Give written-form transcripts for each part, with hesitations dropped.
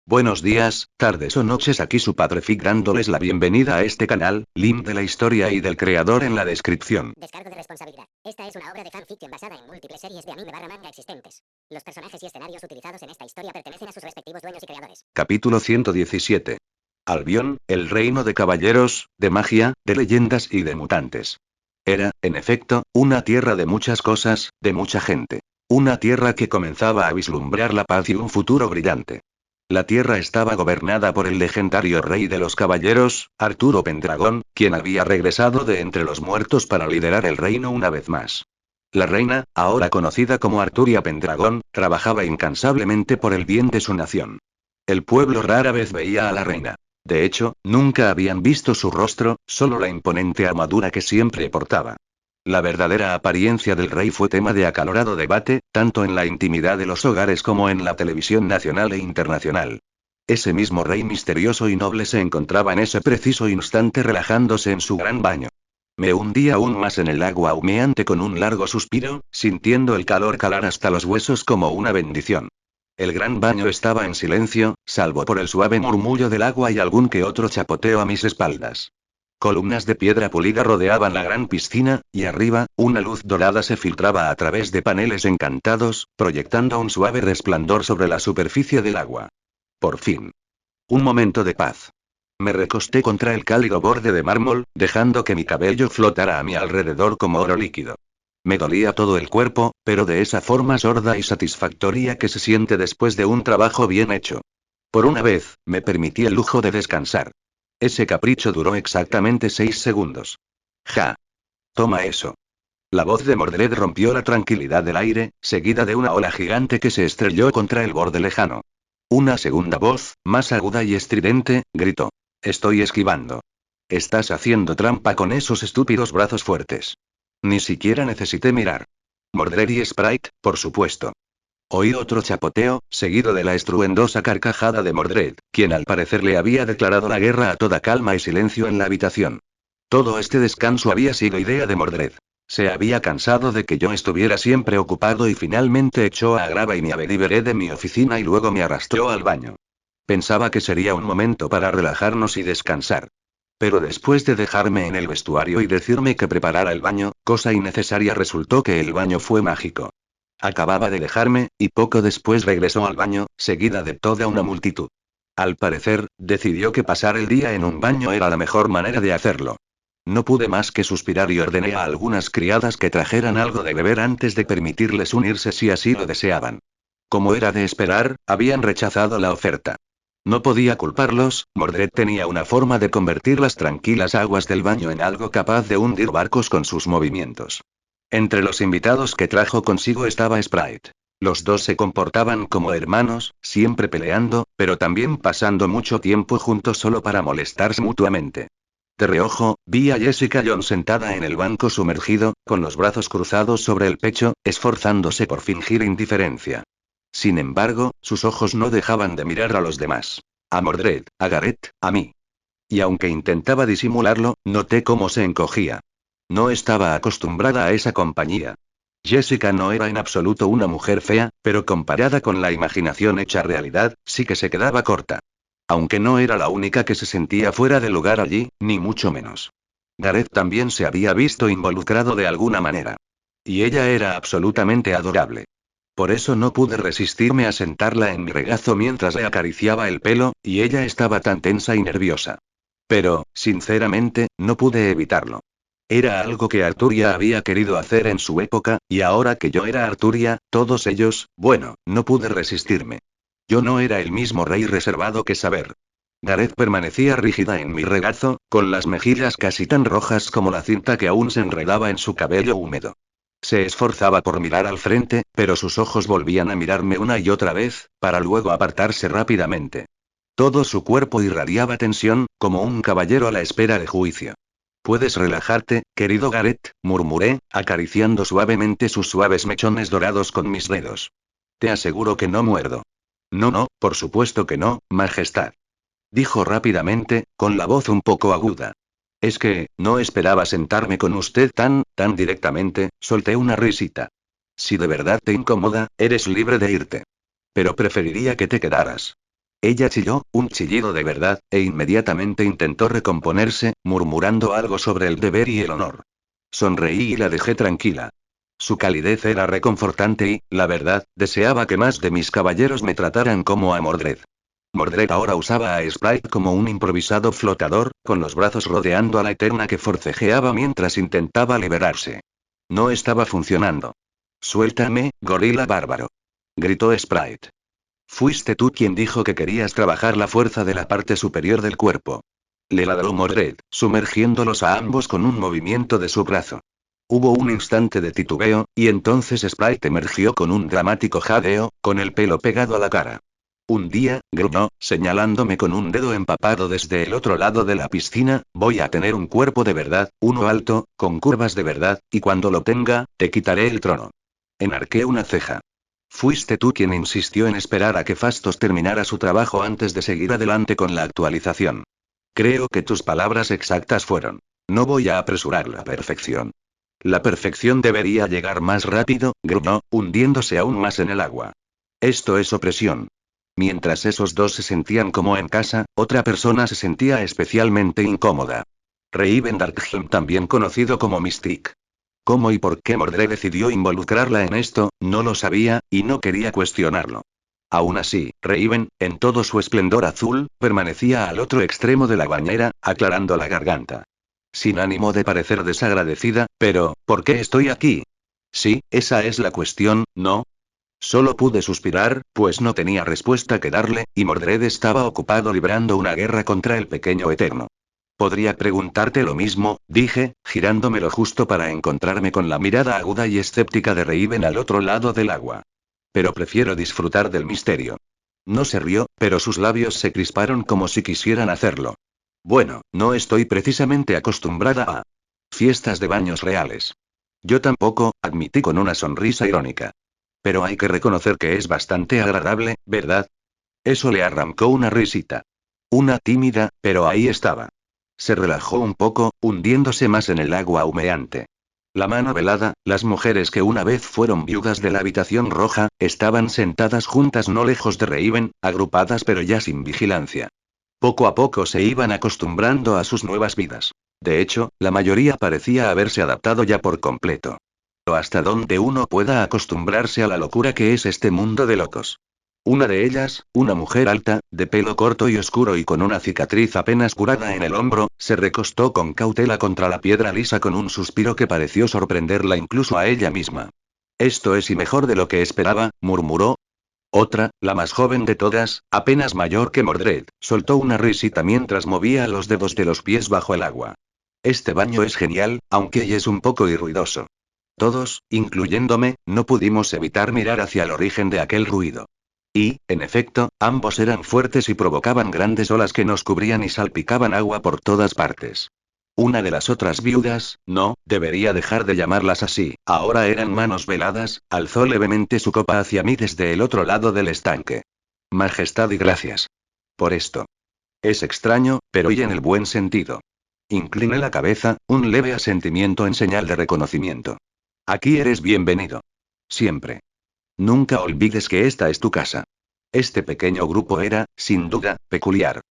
Buenos días, tardes o noches, aquí su padre Fig dándoles la bienvenida a este canal, link de la historia y del creador en la descripción. Descargo de responsabilidad. Esta es una obra de fanfiction basada en múltiples series de anime barra manga existentes. Los personajes y escenarios utilizados en esta historia pertenecen a sus respectivos dueños y creadores. Capítulo 117. Albion, el reino de caballeros, de magia, de leyendas y de mutantes. Era, en efecto, una tierra de muchas cosas, de mucha gente. Una tierra que comenzaba a vislumbrar la paz y un futuro brillante. La tierra estaba gobernada por el legendario rey de los caballeros, Arturo Pendragón, quien había regresado de entre los muertos para liderar el reino una vez más. La reina, ahora conocida como Arturia Pendragón, trabajaba incansablemente por el bien de su nación. El pueblo rara vez veía a la reina. De hecho, nunca habían visto su rostro, solo la imponente armadura que siempre portaba. La verdadera apariencia del rey fue tema de acalorado debate, tanto en la intimidad de los hogares como en la televisión nacional e internacional. Ese mismo rey misterioso y noble se encontraba en ese preciso instante relajándose en su gran baño. Me hundí aún más en el agua humeante con un largo suspiro, sintiendo el calor calar hasta los huesos como una bendición. El gran baño estaba en silencio, salvo por el suave murmullo del agua y algún que otro chapoteo a mis espaldas. Columnas de piedra pulida rodeaban la gran piscina, y arriba, una luz dorada se filtraba a través de paneles encantados, proyectando un suave resplandor sobre la superficie del agua. Por fin. Un momento de paz. Me recosté contra el cálido borde de mármol, dejando que mi cabello flotara a mi alrededor como oro líquido. Me dolía todo el cuerpo, pero de esa forma sorda y satisfactoria que se siente después de un trabajo bien hecho. Por una vez, me permití el lujo de descansar. Ese capricho duró exactamente 6 segundos. Ja. Toma eso. La voz de Mordred rompió la tranquilidad del aire, seguida de una ola gigante que se estrelló contra el borde lejano. Una segunda voz, más aguda y estridente, gritó. Estoy esquivando. Estás haciendo trampa con esos estúpidos brazos fuertes. Ni siquiera necesité mirar. Mordred y Sprite, por supuesto. Oí otro chapoteo, seguido de la estruendosa carcajada de Mordred, quien al parecer le había declarado la guerra a toda calma y silencio en la habitación. Todo este descanso había sido idea de Mordred. Se había cansado de que yo estuviera siempre ocupado y finalmente echó a Grava y me liberé de mi oficina y luego me arrastró al baño. Pensaba que sería un momento para relajarnos y descansar. Pero después de dejarme en el vestuario y decirme que preparara el baño, cosa innecesaria, resultó que el baño fue mágico. Acababa de dejarme, y poco después regresó al baño, seguida de toda una multitud. Al parecer, decidió que pasar el día en un baño era la mejor manera de hacerlo. No pude más que suspirar y ordené a algunas criadas que trajeran algo de beber antes de permitirles unirse si así lo deseaban. Como era de esperar, habían rechazado la oferta. No podía culparlos, Mordred tenía una forma de convertir las tranquilas aguas del baño en algo capaz de hundir barcos con sus movimientos. Entre los invitados que trajo consigo estaba Sprite. Los dos se comportaban como hermanos, siempre peleando, pero también pasando mucho tiempo juntos solo para molestarse mutuamente. De reojo, vi a Jessica Jones sentada en el banco sumergido, con los brazos cruzados sobre el pecho, esforzándose por fingir indiferencia. Sin embargo, sus ojos no dejaban de mirar a los demás. A Mordred, a Gareth, a mí. Y aunque intentaba disimularlo, noté cómo se encogía. No estaba acostumbrada a esa compañía. Jessica no era en absoluto una mujer fea, pero comparada con la imaginación hecha realidad, sí que se quedaba corta. Aunque no era la única que se sentía fuera de lugar allí, ni mucho menos. Gareth también se había visto involucrado de alguna manera. Y ella era absolutamente adorable. Por eso no pude resistirme a sentarla en mi regazo mientras le acariciaba el pelo, y ella estaba tan tensa y nerviosa. Pero, sinceramente, no pude evitarlo. Era algo que Arturia había querido hacer en su época, y ahora que yo era Arturia, todos ellos, bueno, no pude resistirme. Yo no era el mismo rey reservado que Saber. Gareth permanecía rígida en mi regazo, con las mejillas casi tan rojas como la cinta que aún se enredaba en su cabello húmedo. Se esforzaba por mirar al frente, pero sus ojos volvían a mirarme una y otra vez, para luego apartarse rápidamente. Todo su cuerpo irradiaba tensión, como un caballero a la espera de juicio. Puedes relajarte, querido Gareth, murmuré, acariciando suavemente sus suaves mechones dorados con mis dedos. Te aseguro que no muerdo. No, por supuesto que no, Majestad. Dijo rápidamente, con la voz un poco aguda. Es que, no esperaba sentarme con usted tan directamente, solté una risita. Si de verdad te incomoda, eres libre de irte. Pero preferiría que te quedaras. Ella chilló, un chillido de verdad, e inmediatamente intentó recomponerse, murmurando algo sobre el deber y el honor. Sonreí y la dejé tranquila. Su calidez era reconfortante y, la verdad, deseaba que más de mis caballeros me trataran como a Mordred. Mordred ahora usaba a Sprite como un improvisado flotador, con los brazos rodeando a la Eterna que forcejeaba mientras intentaba liberarse. No estaba funcionando. Suéltame, gorila bárbaro. Gritó Sprite. Fuiste tú quien dijo que querías trabajar la fuerza de la parte superior del cuerpo. Le ladró Mordred, sumergiéndolos a ambos con un movimiento de su brazo. Hubo un instante de titubeo, y entonces Sprite emergió con un dramático jadeo, con el pelo pegado a la cara. Un día, gruñó, señalándome con un dedo empapado desde el otro lado de la piscina, voy a tener un cuerpo de verdad, uno alto, con curvas de verdad, y cuando lo tenga, te quitaré el trono. Enarqué una ceja. Fuiste tú quien insistió en esperar a que Fastos terminara su trabajo antes de seguir adelante con la actualización. Creo que tus palabras exactas fueron: no voy a apresurar la perfección. La perfección debería llegar más rápido, gruñó, hundiéndose aún más en el agua. Esto es opresión. Mientras esos dos se sentían como en casa, otra persona se sentía especialmente incómoda. Reiven Darkhelm, también conocido como Mystique. ¿Cómo y por qué Mordred decidió involucrarla en esto? No lo sabía, y no quería cuestionarlo. Aún así, Reiven, en todo su esplendor azul, permanecía al otro extremo de la bañera, aclarando la garganta. Sin ánimo de parecer desagradecida, pero, ¿por qué estoy aquí? Sí, esa es la cuestión, ¿no? Solo pude suspirar, pues no tenía respuesta que darle, y Mordred estaba ocupado librando una guerra contra el pequeño Eterno. Podría preguntarte lo mismo, dije, girándome lo justo para encontrarme con la mirada aguda y escéptica de Reiven al otro lado del agua. Pero prefiero disfrutar del misterio. No se rió, pero sus labios se crisparon como si quisieran hacerlo. Bueno, no estoy precisamente acostumbrada a fiestas de baños reales. Yo tampoco, admití con una sonrisa irónica. Pero hay que reconocer que es bastante agradable, ¿verdad? Eso le arrancó una risita. Una tímida, pero ahí estaba. Se relajó un poco, hundiéndose más en el agua humeante. La mano velada, las mujeres que una vez fueron viudas de la habitación roja, estaban sentadas juntas no lejos de Reiven, agrupadas pero ya sin vigilancia. Poco a poco se iban acostumbrando a sus nuevas vidas. De hecho, la mayoría parecía haberse adaptado ya por completo. O hasta donde uno pueda acostumbrarse a la locura que es este mundo de locos. Una de ellas, una mujer alta, de pelo corto y oscuro y con una cicatriz apenas curada en el hombro, se recostó con cautela contra la piedra lisa con un suspiro que pareció sorprenderla incluso a ella misma. Esto es y mejor de lo que esperaba, murmuró. Otra, la más joven de todas, apenas mayor que Mordred, soltó una risita mientras movía los dedos de los pies bajo el agua. Este baño es genial, aunque es un poco ruidoso. Todos, incluyéndome, no pudimos evitar mirar hacia el origen de aquel ruido. Y, en efecto, ambos eran fuertes y provocaban grandes olas que nos cubrían y salpicaban agua por todas partes. Una de las otras viudas, no, debería dejar de llamarlas así, ahora eran manos veladas, alzó levemente su copa hacia mí desde el otro lado del estanque. Majestad y gracias. Por esto. Es extraño, pero y en el buen sentido. Incliné la cabeza, un leve asentimiento en señal de reconocimiento. Aquí eres bienvenido. Siempre. Nunca olvides que esta es tu casa. Este pequeño grupo era, sin duda, peculiar.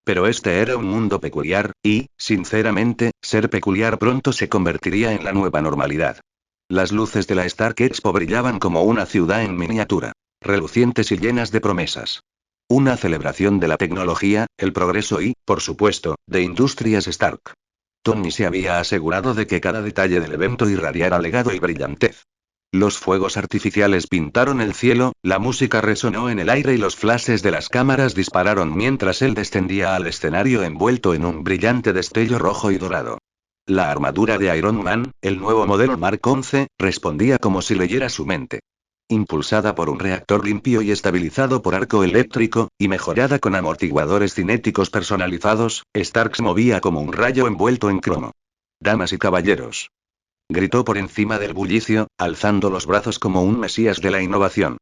Pero este era un mundo peculiar, y, sinceramente, ser peculiar pronto se convertiría en la nueva normalidad. Las luces de la Stark Expo brillaban como una ciudad en miniatura, relucientes y llenas de promesas. Una celebración de la tecnología, el progreso y, por supuesto, de Industrias Stark. Tony se había asegurado de que cada detalle del evento irradiara legado y brillantez. Los fuegos artificiales pintaron el cielo, la música resonó en el aire y los flashes de las cámaras dispararon mientras él descendía al escenario envuelto en un brillante destello rojo y dorado. La armadura de Iron Man, el nuevo modelo Mark XI, respondía como si leyera su mente. Impulsada por un reactor limpio y estabilizado por arco eléctrico, y mejorada con amortiguadores cinéticos personalizados, Stark se movía como un rayo envuelto en cromo. Damas y caballeros. Gritó por encima del bullicio, alzando los brazos como un mesías de la innovación.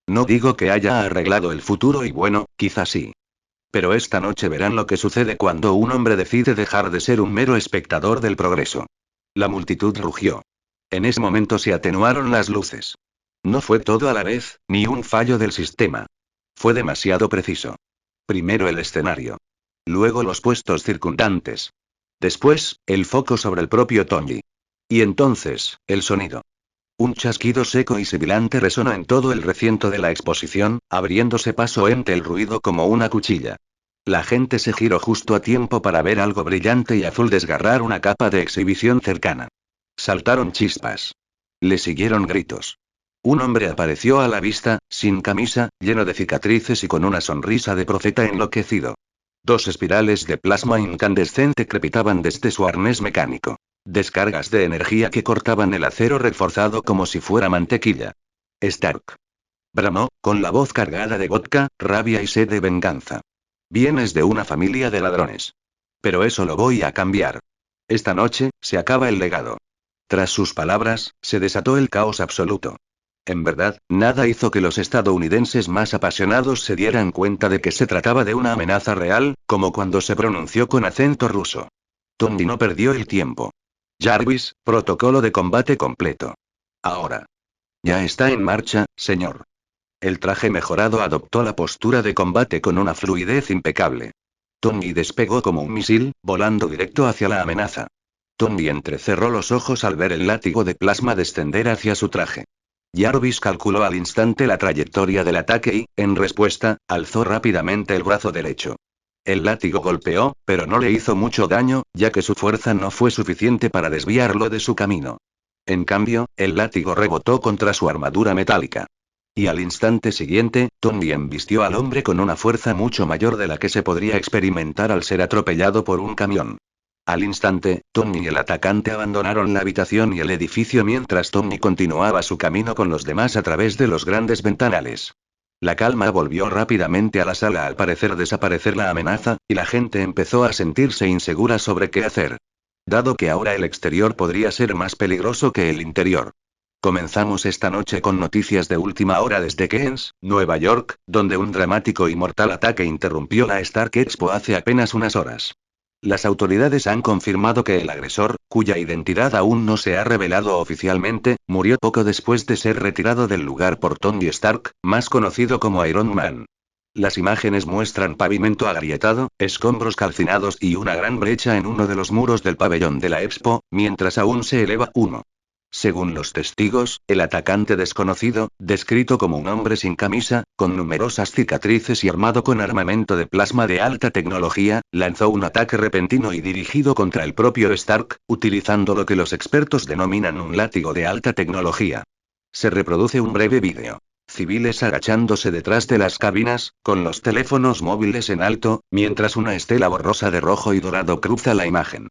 No digo que haya arreglado el futuro y bueno, quizás sí. Pero esta noche verán lo que sucede cuando un hombre decide dejar de ser un mero espectador del progreso. La multitud rugió. En ese momento se atenuaron las luces. No fue todo a la vez, ni un fallo del sistema. Fue demasiado preciso. Primero el escenario. Luego los puestos circundantes. Después, el foco sobre el propio Tony. Y entonces, el sonido. Un chasquido seco y sibilante resonó en todo el recinto de la exposición, abriéndose paso entre el ruido como una cuchilla. La gente se giró justo a tiempo para ver algo brillante y azul desgarrar una capa de exhibición cercana. Saltaron chispas. Le siguieron gritos. Un hombre apareció a la vista, sin camisa, lleno de cicatrices y con una sonrisa de profeta enloquecido. Dos espirales de plasma incandescente crepitaban desde su arnés mecánico. Descargas de energía que cortaban el acero reforzado como si fuera mantequilla. Stark. Bramó, con la voz cargada de vodka, rabia y sed de venganza. Vienes de una familia de ladrones. Pero eso lo voy a cambiar. Esta noche, se acaba el legado. Tras sus palabras, se desató el caos absoluto. En verdad, nada hizo que los estadounidenses más apasionados se dieran cuenta de que se trataba de una amenaza real, como cuando se pronunció con acento ruso. Tony no perdió el tiempo. Jarvis, protocolo de combate completo. Ahora. Ya está en marcha, señor. El traje mejorado adoptó la postura de combate con una fluidez impecable. Tony despegó como un misil, volando directo hacia la amenaza. Tony entrecerró los ojos al ver el látigo de plasma descender hacia su traje. Jarvis calculó al instante la trayectoria del ataque y, en respuesta, alzó rápidamente el brazo derecho. El látigo golpeó, pero no le hizo mucho daño, ya que su fuerza no fue suficiente para desviarlo de su camino. En cambio, el látigo rebotó contra su armadura metálica. Y al instante siguiente, Tony embistió al hombre con una fuerza mucho mayor de la que se podría experimentar al ser atropellado por un camión. Al instante, Tony y el atacante abandonaron la habitación y el edificio mientras Tony continuaba su camino con los demás a través de los grandes ventanales. La calma volvió rápidamente a la sala al parecer desaparecer la amenaza, y la gente empezó a sentirse insegura sobre qué hacer. Dado que ahora el exterior podría ser más peligroso que el interior. Comenzamos esta noche con noticias de última hora desde Queens, Nueva York, donde un dramático y mortal ataque interrumpió la Stark Expo hace apenas unas horas. Las autoridades han confirmado que el agresor, cuya identidad aún no se ha revelado oficialmente, murió poco después de ser retirado del lugar por Tony Stark, más conocido como Iron Man. Las imágenes muestran pavimento agrietado, escombros calcinados y una gran brecha en uno de los muros del pabellón de la Expo, mientras aún se eleva uno. Según los testigos, el atacante desconocido, descrito como un hombre sin camisa, con numerosas cicatrices y armado con armamento de plasma de alta tecnología, lanzó un ataque repentino y dirigido contra el propio Stark, utilizando lo que los expertos denominan un látigo de alta tecnología. Se reproduce un breve vídeo. Civiles agachándose detrás de las cabinas, con los teléfonos móviles en alto, mientras una estela borrosa de rojo y dorado cruza la imagen.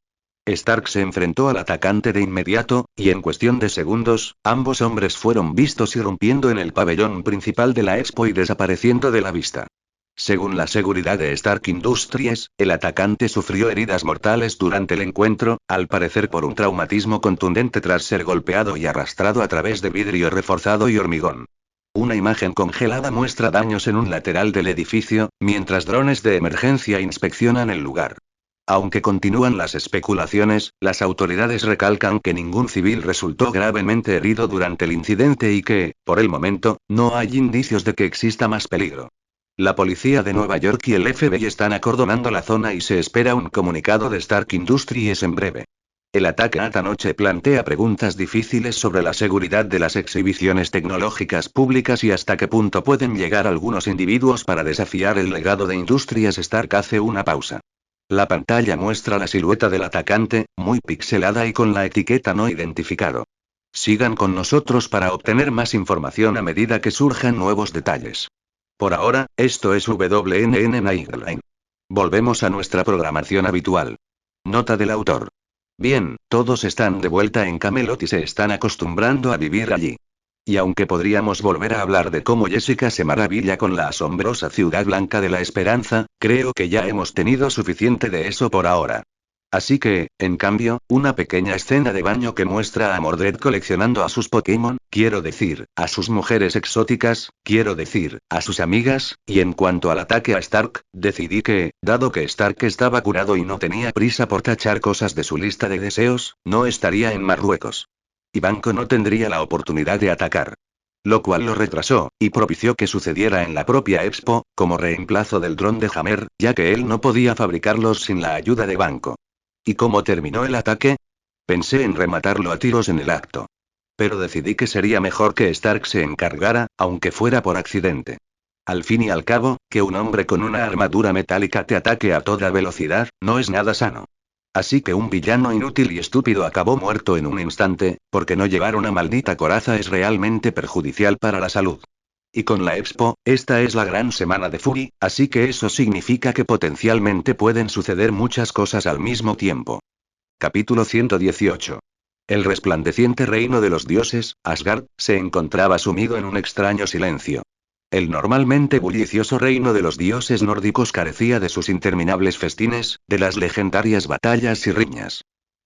Stark se enfrentó al atacante de inmediato, y en cuestión de segundos, ambos hombres fueron vistos irrumpiendo en el pabellón principal de la Expo y desapareciendo de la vista. Según la seguridad de Stark Industries, el atacante sufrió heridas mortales durante el encuentro, al parecer por un traumatismo contundente tras ser golpeado y arrastrado a través de vidrio reforzado y hormigón. Una imagen congelada muestra daños en un lateral del edificio, mientras drones de emergencia inspeccionan el lugar. Aunque continúan las especulaciones, las autoridades recalcan que ningún civil resultó gravemente herido durante el incidente y que, por el momento, no hay indicios de que exista más peligro. La policía de Nueva York y el FBI están acordonando la zona y se espera un comunicado de Stark Industries en breve. El ataque esta noche plantea preguntas difíciles sobre la seguridad de las exhibiciones tecnológicas públicas y hasta qué punto pueden llegar algunos individuos para desafiar el legado de Industrias Stark. Hace una pausa. La pantalla muestra la silueta del atacante, muy pixelada y con la etiqueta no identificado. Sigan con nosotros para obtener más información a medida que surjan nuevos detalles. Por ahora, esto es WNN Nightline. Volvemos a nuestra programación habitual. Nota del autor. Bien, todos están de vuelta en Camelot y se están acostumbrando a vivir allí. Y aunque podríamos volver a hablar de cómo Jessica se maravilla con la asombrosa ciudad blanca de la esperanza, creo que ya hemos tenido suficiente de eso por ahora. Así que, en cambio, una pequeña escena de baño que muestra a Mordred coleccionando a sus Pokémon, quiero decir, a sus mujeres exóticas, quiero decir, a sus amigas, y en cuanto al ataque a Stark, decidí que, dado que Stark estaba curado y no tenía prisa por tachar cosas de su lista de deseos, no estaría en Marruecos. Y Banco no tendría la oportunidad de atacar. Lo cual lo retrasó, y propició que sucediera en la propia Expo, como reemplazo del dron de Hammer, ya que él no podía fabricarlos sin la ayuda de Banco. ¿Y cómo terminó el ataque? Pensé en rematarlo a tiros en el acto. Pero decidí que sería mejor que Stark se encargara, aunque fuera por accidente. Al fin y al cabo, que un hombre con una armadura metálica te ataque a toda velocidad, no es nada sano. Así que un villano inútil y estúpido acabó muerto en un instante, porque no llevar una maldita coraza es realmente perjudicial para la salud. Y con la Expo, esta es la gran semana de Fury, así que eso significa que potencialmente pueden suceder muchas cosas al mismo tiempo. Capítulo 118. El resplandeciente reino de los dioses, Asgard, se encontraba sumido en un extraño silencio. El normalmente bullicioso reino de los dioses nórdicos carecía de sus interminables festines, de las legendarias batallas y riñas.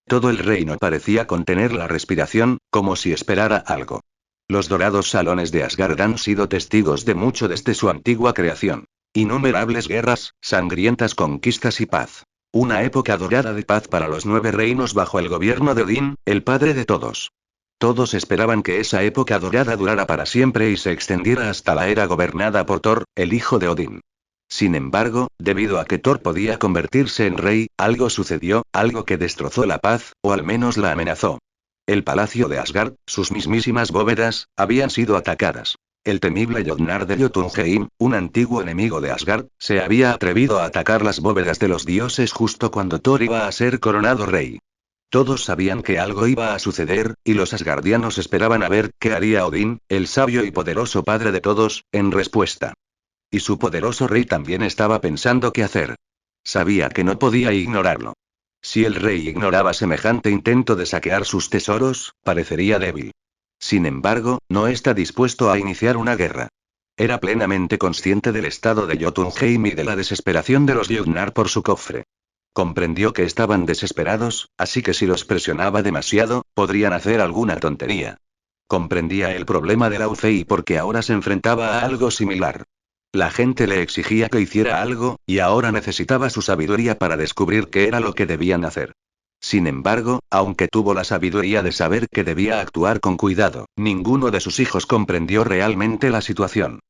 Todo el reino parecía contener la respiración, como si esperara algo. Los dorados salones de Asgard han sido testigos de mucho desde su antigua creación. Innumerables guerras, sangrientas conquistas y paz. Una época dorada de paz para los 9 reinos bajo el gobierno de Odín, el padre de todos. Todos esperaban que esa época dorada durara para siempre y se extendiera hasta la era gobernada por Thor, el hijo de Odín. Sin embargo, debido a que Thor podía convertirse en rey, algo sucedió, algo que destrozó la paz, o al menos la amenazó. El palacio de Asgard, sus mismísimas bóvedas, habían sido atacadas. El temible Jotnar de Jotunheim, un antiguo enemigo de Asgard, se había atrevido a atacar las bóvedas de los dioses justo cuando Thor iba a ser coronado rey. Todos sabían que algo iba a suceder, y los asgardianos esperaban a ver qué haría Odín, el sabio y poderoso padre de todos, en respuesta. Y su poderoso rey también estaba pensando qué hacer. Sabía que no podía ignorarlo. Si el rey ignoraba semejante intento de saquear sus tesoros, parecería débil. Sin embargo, no está dispuesto a iniciar una guerra. Era plenamente consciente del estado de Jotunheim y de la desesperación de los Jotnar por su cofre. Comprendió que estaban desesperados, así que si los presionaba demasiado, podrían hacer alguna tontería. Comprendía el problema de Laufey porque ahora se enfrentaba a algo similar. La gente le exigía que hiciera algo, y ahora necesitaba su sabiduría para descubrir qué era lo que debían hacer. Sin embargo, aunque tuvo la sabiduría de saber que debía actuar con cuidado, ninguno de sus hijos comprendió realmente la situación.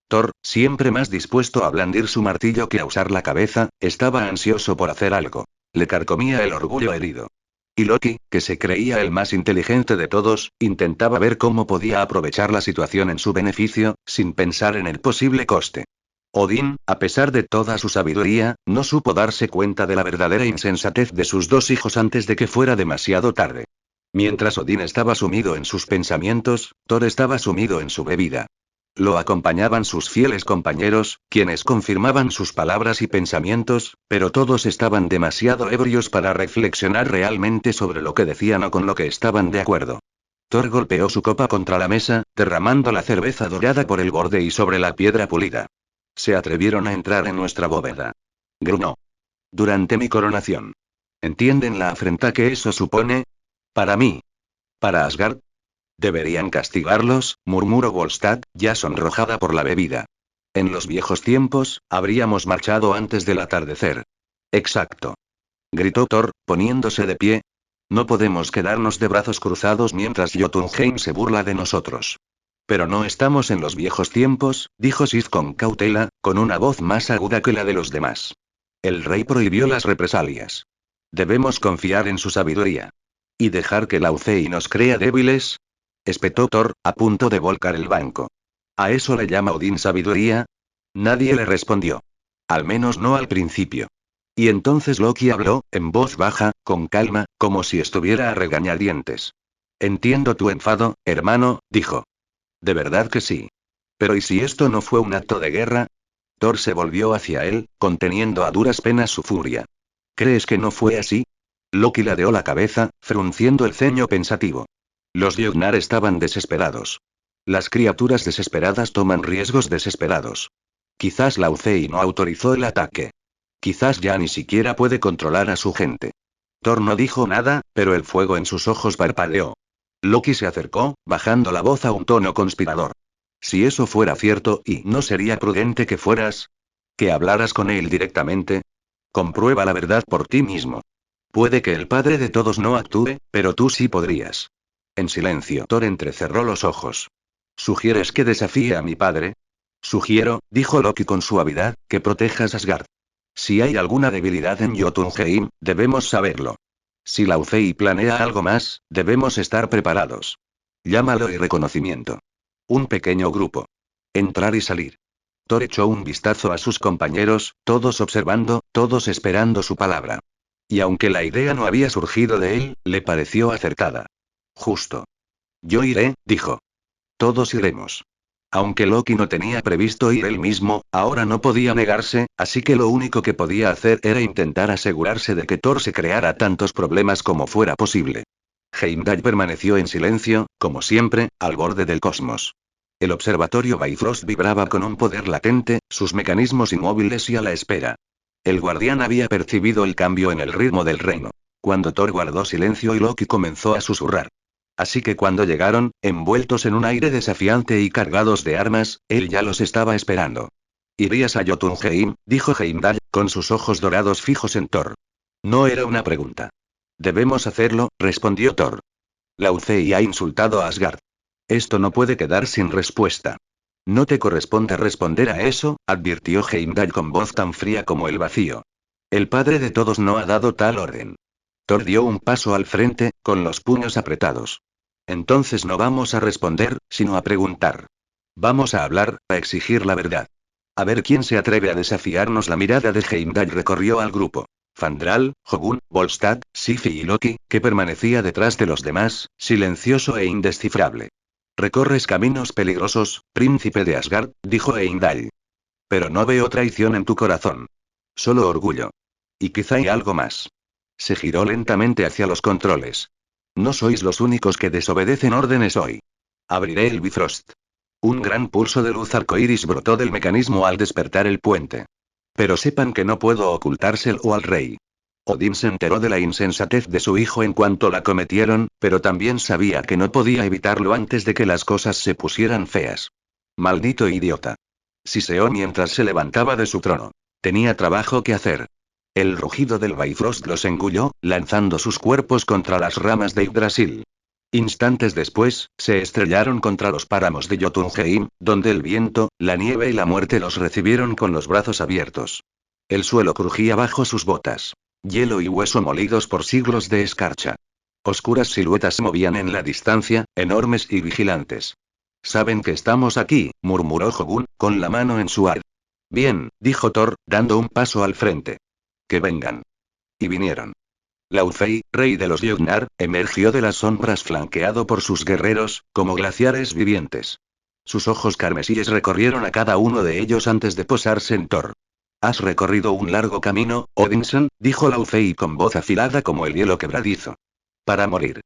Thor, siempre más dispuesto a blandir su martillo que a usar la cabeza, estaba ansioso por hacer algo. Le carcomía el orgullo herido. Y Loki, que se creía el más inteligente de todos, intentaba ver cómo podía aprovechar la situación en su beneficio, sin pensar en el posible coste. Odín, a pesar de toda su sabiduría, no supo darse cuenta de la verdadera insensatez de sus 2 hijos antes de que fuera demasiado tarde. Mientras Odín estaba sumido en sus pensamientos, Thor estaba sumido en su bebida. Lo acompañaban sus fieles compañeros, quienes confirmaban sus palabras y pensamientos, pero todos estaban demasiado ebrios para reflexionar realmente sobre lo que decían o con lo que estaban de acuerdo. Thor golpeó su copa contra la mesa, derramando la cerveza dorada por el borde y sobre la piedra pulida. Se atrevieron a entrar en nuestra bóveda. Gruñó. Durante mi coronación. ¿Entienden la afrenta que eso supone? Para mí. Para Asgard. Deberían castigarlos, murmuró Volstagg, ya sonrojada por la bebida. En los viejos tiempos, habríamos marchado antes del atardecer. Exacto. Gritó Thor, poniéndose de pie. No podemos quedarnos de brazos cruzados mientras Jotunheim se burla de nosotros. Pero no estamos en los viejos tiempos, dijo Sif con cautela, con una voz más aguda que la de los demás. El rey prohibió las represalias. Debemos confiar en su sabiduría. ¿Y dejar que Laufey nos crea débiles? Espetó Thor, a punto de volcar el banco. ¿A eso le llama Odín sabiduría? Nadie le respondió. Al menos no al principio. Y entonces Loki habló, en voz baja, con calma, como si estuviera a regañadientes. Entiendo tu enfado, hermano, dijo. De verdad que sí. Pero ¿y si esto no fue un acto de guerra? Thor se volvió hacia él, conteniendo a duras penas su furia. ¿Crees que no fue así? Loki ladeó la cabeza, frunciendo el ceño pensativo. Los Jotnar estaban desesperados. Las criaturas desesperadas toman riesgos desesperados. Quizás Laufey no autorizó el ataque. Quizás ya ni siquiera puede controlar a su gente. Thor no dijo nada, pero el fuego en sus ojos parpadeó. Loki se acercó, bajando la voz a un tono conspirador. Si eso fuera cierto, ¿y no sería prudente que fueras? ¿Que hablaras con él directamente? Comprueba la verdad por ti mismo. Puede que el padre de todos no actúe, pero tú sí podrías. En silencio, Thor entrecerró los ojos. ¿Sugieres que desafíe a mi padre? Sugiero, dijo Loki con suavidad, que protejas Asgard. Si hay alguna debilidad en Jotunheim, debemos saberlo. Si Laufey planea algo más, debemos estar preparados. Llámalo y reconocimiento. Un pequeño grupo. Entrar y salir. Thor echó un vistazo a sus compañeros, todos observando, todos esperando su palabra. Y aunque la idea no había surgido de él, le pareció acertada. Justo. Yo iré, dijo. Todos iremos. Aunque Loki no tenía previsto ir él mismo, ahora no podía negarse, así que lo único que podía hacer era intentar asegurarse de que Thor se creara tantos problemas como fuera posible. Heimdall permaneció en silencio, como siempre, al borde del cosmos. El observatorio Bifrost vibraba con un poder latente, sus mecanismos inmóviles y a la espera. El guardián había percibido el cambio en el ritmo del reino. Cuando Thor guardó silencio y Loki comenzó a susurrar. Así que cuando llegaron, envueltos en un aire desafiante y cargados de armas, él ya los estaba esperando. ¿Irías a Jotunheim?, dijo Heimdall, con sus ojos dorados fijos en Thor. No era una pregunta. Debemos hacerlo, respondió Thor. Laufey ha insultado a Asgard. Esto no puede quedar sin respuesta. No te corresponde responder a eso, advirtió Heimdall con voz tan fría como el vacío. El padre de todos no ha dado tal orden. Thor dio un paso al frente, con los puños apretados. Entonces no vamos a responder, sino a preguntar. Vamos a hablar, a exigir la verdad. A ver quién se atreve a desafiarnos. La mirada de Heimdall recorrió al grupo. Fandral, Hogun, Volstagg, Sif y Loki, que permanecía detrás de los demás, silencioso e indescifrable. Recorres caminos peligrosos, príncipe de Asgard, dijo Heimdall. Pero no veo traición en tu corazón. Solo orgullo. Y quizá hay algo más. Se giró lentamente hacia los controles. No sois los únicos que desobedecen órdenes hoy. Abriré el Bifrost. Un gran pulso de luz arcoíris brotó del mecanismo al despertar el puente. Pero sepan que no puedo ocultárselo al rey. Odín se enteró de la insensatez de su hijo en cuanto la cometieron, pero también sabía que no podía evitarlo antes de que las cosas se pusieran feas. Maldito idiota. Siseó mientras se levantaba de su trono. Tenía trabajo que hacer. El rugido del Bifrost los engulló, lanzando sus cuerpos contra las ramas de Yggdrasil. Instantes después, se estrellaron contra los páramos de Jotunheim, donde el viento, la nieve y la muerte los recibieron con los brazos abiertos. El suelo crujía bajo sus botas. Hielo y hueso molidos por siglos de escarcha. Oscuras siluetas se movían en la distancia, enormes y vigilantes. Saben que estamos aquí, murmuró Hogun, con la mano en su ar. Bien, dijo Thor, dando un paso al frente. Que vengan. Y vinieron. Laufey, rey de los Jotnar, emergió de las sombras flanqueado por sus guerreros, como glaciares vivientes. Sus ojos carmesíes recorrieron a cada uno de ellos antes de posarse en Thor. Has recorrido un largo camino, Odinson, dijo Laufey con voz afilada como el hielo quebradizo. Para morir.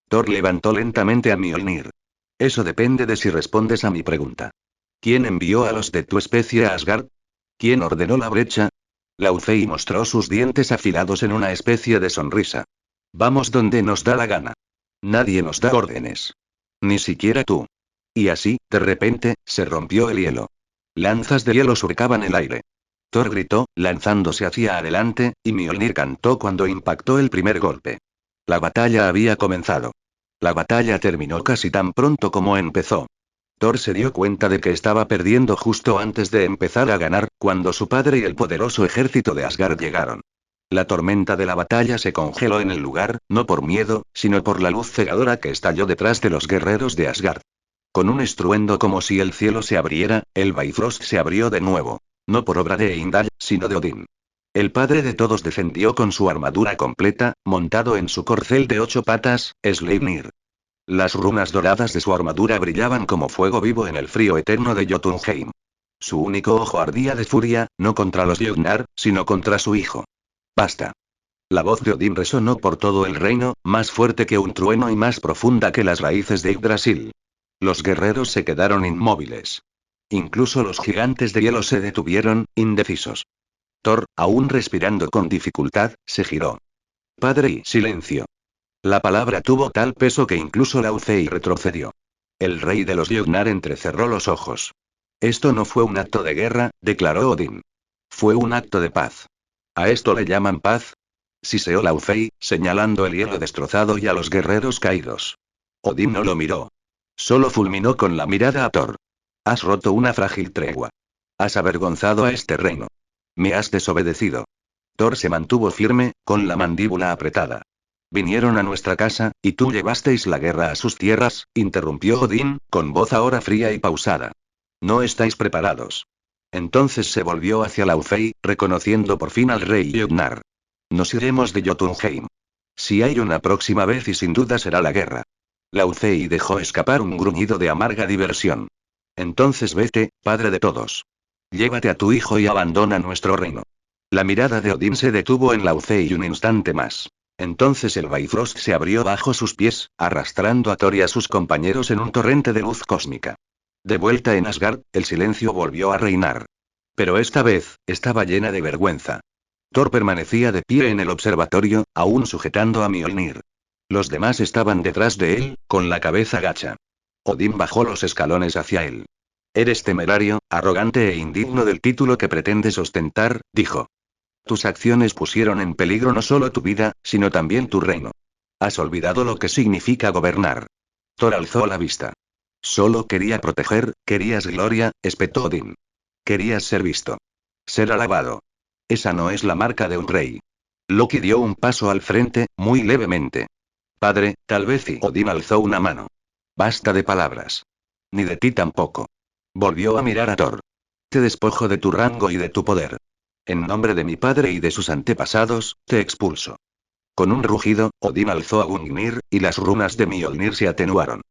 Thor levantó lentamente a Mjolnir. Eso depende de si respondes a mi pregunta. ¿Quién envió a los de tu especie a Asgard? ¿Quién ordenó la brecha? Laufey mostró sus dientes afilados en una especie de sonrisa. Vamos donde nos da la gana. Nadie nos da órdenes. Ni siquiera tú. Y así, de repente, se rompió el hielo. Lanzas de hielo surcaban el aire. Thor gritó, lanzándose hacia adelante, y Mjolnir cantó cuando impactó el primer golpe. La batalla había comenzado. La batalla terminó casi tan pronto como empezó. Thor se dio cuenta de que estaba perdiendo justo antes de empezar a ganar, cuando su padre y el poderoso ejército de Asgard llegaron. La tormenta de la batalla se congeló en el lugar, no por miedo, sino por la luz cegadora que estalló detrás de los guerreros de Asgard. Con un estruendo como si el cielo se abriera, el Bifrost se abrió de nuevo. No por obra de Heimdall, sino de Odín. El padre de todos defendió con su armadura completa, montado en su corcel de 8 patas, Sleipnir. Las runas doradas de su armadura brillaban como fuego vivo en el frío eterno de Jotunheim. Su único ojo ardía de furia, no contra los Jotnar, sino contra su hijo. Basta. La voz de Odín resonó por todo el reino, más fuerte que un trueno y más profunda que las raíces de Yggdrasil. Los guerreros se quedaron inmóviles. Incluso los gigantes de hielo se detuvieron, indecisos. Thor, aún respirando con dificultad, se giró. Padre y silencio. La palabra tuvo tal peso que incluso Laufey retrocedió. El rey de los Jotnar entrecerró los ojos. Esto no fue un acto de guerra, declaró Odín. Fue un acto de paz. ¿A esto le llaman paz? Siseó Laufey, señalando el hielo destrozado y a los guerreros caídos. Odín no lo miró. Solo fulminó con la mirada a Thor. Has roto una frágil tregua. Has avergonzado a este reino. Me has desobedecido. Thor se mantuvo firme, con la mandíbula apretada. Vinieron a nuestra casa, y tú llevasteis la guerra a sus tierras, interrumpió Odín, con voz ahora fría y pausada. No estáis preparados. Entonces se volvió hacia Laufey, reconociendo por fin al rey Jötnar. Nos iremos de Jotunheim. Si hay una próxima vez y sin duda será la guerra. Laufey dejó escapar un gruñido de amarga diversión. Entonces vete, padre de todos. Llévate a tu hijo y abandona nuestro reino. La mirada de Odín se detuvo en Laufey un instante más. Entonces el Bifrost se abrió bajo sus pies, arrastrando a Thor y a sus compañeros en un torrente de luz cósmica. De vuelta en Asgard, el silencio volvió a reinar. Pero esta vez, estaba llena de vergüenza. Thor permanecía de pie en el observatorio, aún sujetando a Mjolnir. Los demás estaban detrás de él, con la cabeza gacha. Odín bajó los escalones hacia él. Eres temerario, arrogante e indigno del título que pretendes ostentar, dijo. Tus acciones pusieron en peligro no solo tu vida, sino también tu reino. Has olvidado lo que significa gobernar. Thor alzó la vista. Solo quería proteger, querías gloria, espetó Odín. Querías ser visto. Ser alabado. Esa no es la marca de un rey. Loki dio un paso al frente, muy levemente. Padre, tal vez y Odín alzó una mano. Basta de palabras. Ni de ti tampoco. Volvió a mirar a Thor. Te despojo de tu rango y de tu poder. En nombre de mi padre y de sus antepasados, te expulso. Con un rugido, Odín alzó a Gungnir, y las runas de Mjolnir se atenuaron.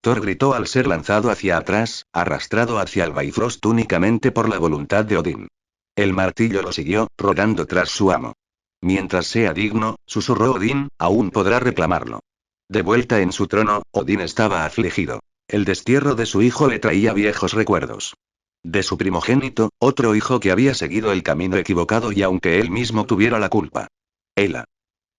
Thor gritó al ser lanzado hacia atrás, arrastrado hacia el Bifrost únicamente por la voluntad de Odín. El martillo lo siguió, rodando tras su amo. Mientras sea digno, susurró Odín, aún podrá reclamarlo. De vuelta en su trono, Odín estaba afligido. El destierro de su hijo le traía viejos recuerdos. De su primogénito, otro hijo que había seguido el camino equivocado y aunque él mismo tuviera la culpa. Ela.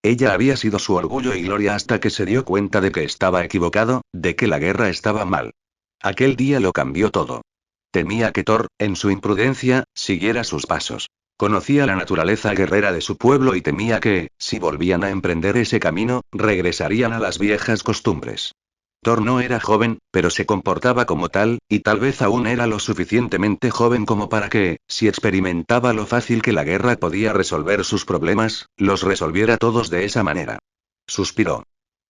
Ella había sido su orgullo y gloria hasta que se dio cuenta de que estaba equivocado, de que la guerra estaba mal. Aquel día lo cambió todo. Temía que Thor, en su imprudencia, siguiera sus pasos. Conocía la naturaleza guerrera de su pueblo y temía que, si volvían a emprender ese camino, regresarían a las viejas costumbres. Thor no era joven, pero se comportaba como tal, y tal vez aún era lo suficientemente joven como para que, si experimentaba lo fácil que la guerra podía resolver sus problemas, los resolviera todos de esa manera. Suspiró.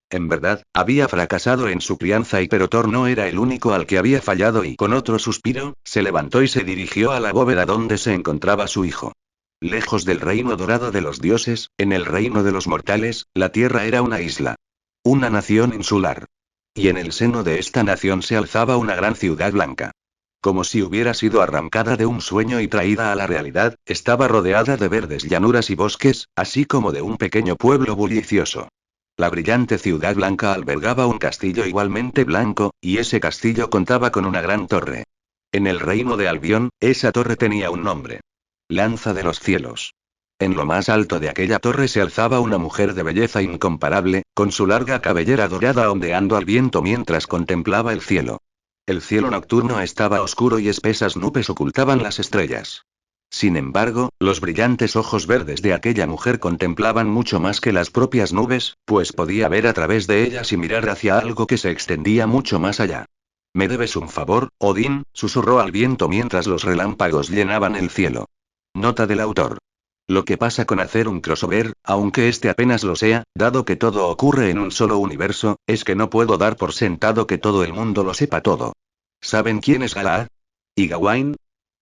En verdad, había fracasado en su crianza pero Thor no era el único al que había fallado y con otro suspiro, se levantó y se dirigió a la bóveda donde se encontraba su hijo. Lejos del reino dorado de los dioses, en el reino de los mortales, la tierra era una isla. Una nación insular. Y en el seno de esta nación se alzaba una gran ciudad blanca. Como si hubiera sido arrancada de un sueño y traída a la realidad, estaba rodeada de verdes llanuras y bosques, así como de un pequeño pueblo bullicioso. La brillante ciudad blanca albergaba un castillo igualmente blanco, y ese castillo contaba con una gran torre. En el reino de Albión, esa torre tenía un nombre. Lanza de los cielos. En lo más alto de aquella torre se alzaba una mujer de belleza incomparable, con su larga cabellera dorada ondeando al viento mientras contemplaba el cielo. El cielo nocturno estaba oscuro y espesas nubes ocultaban las estrellas. Sin embargo, los brillantes ojos verdes de aquella mujer contemplaban mucho más que las propias nubes, pues podía ver a través de ellas y mirar hacia algo que se extendía mucho más allá. «¿Me debes un favor, Odín?», susurró al viento mientras los relámpagos llenaban el cielo. Nota del autor. Lo que pasa con hacer un crossover, aunque este apenas lo sea, dado que todo ocurre en un solo universo, es que no puedo dar por sentado que todo el mundo lo sepa todo. ¿Saben quién es Galahad? ¿Y Gawain?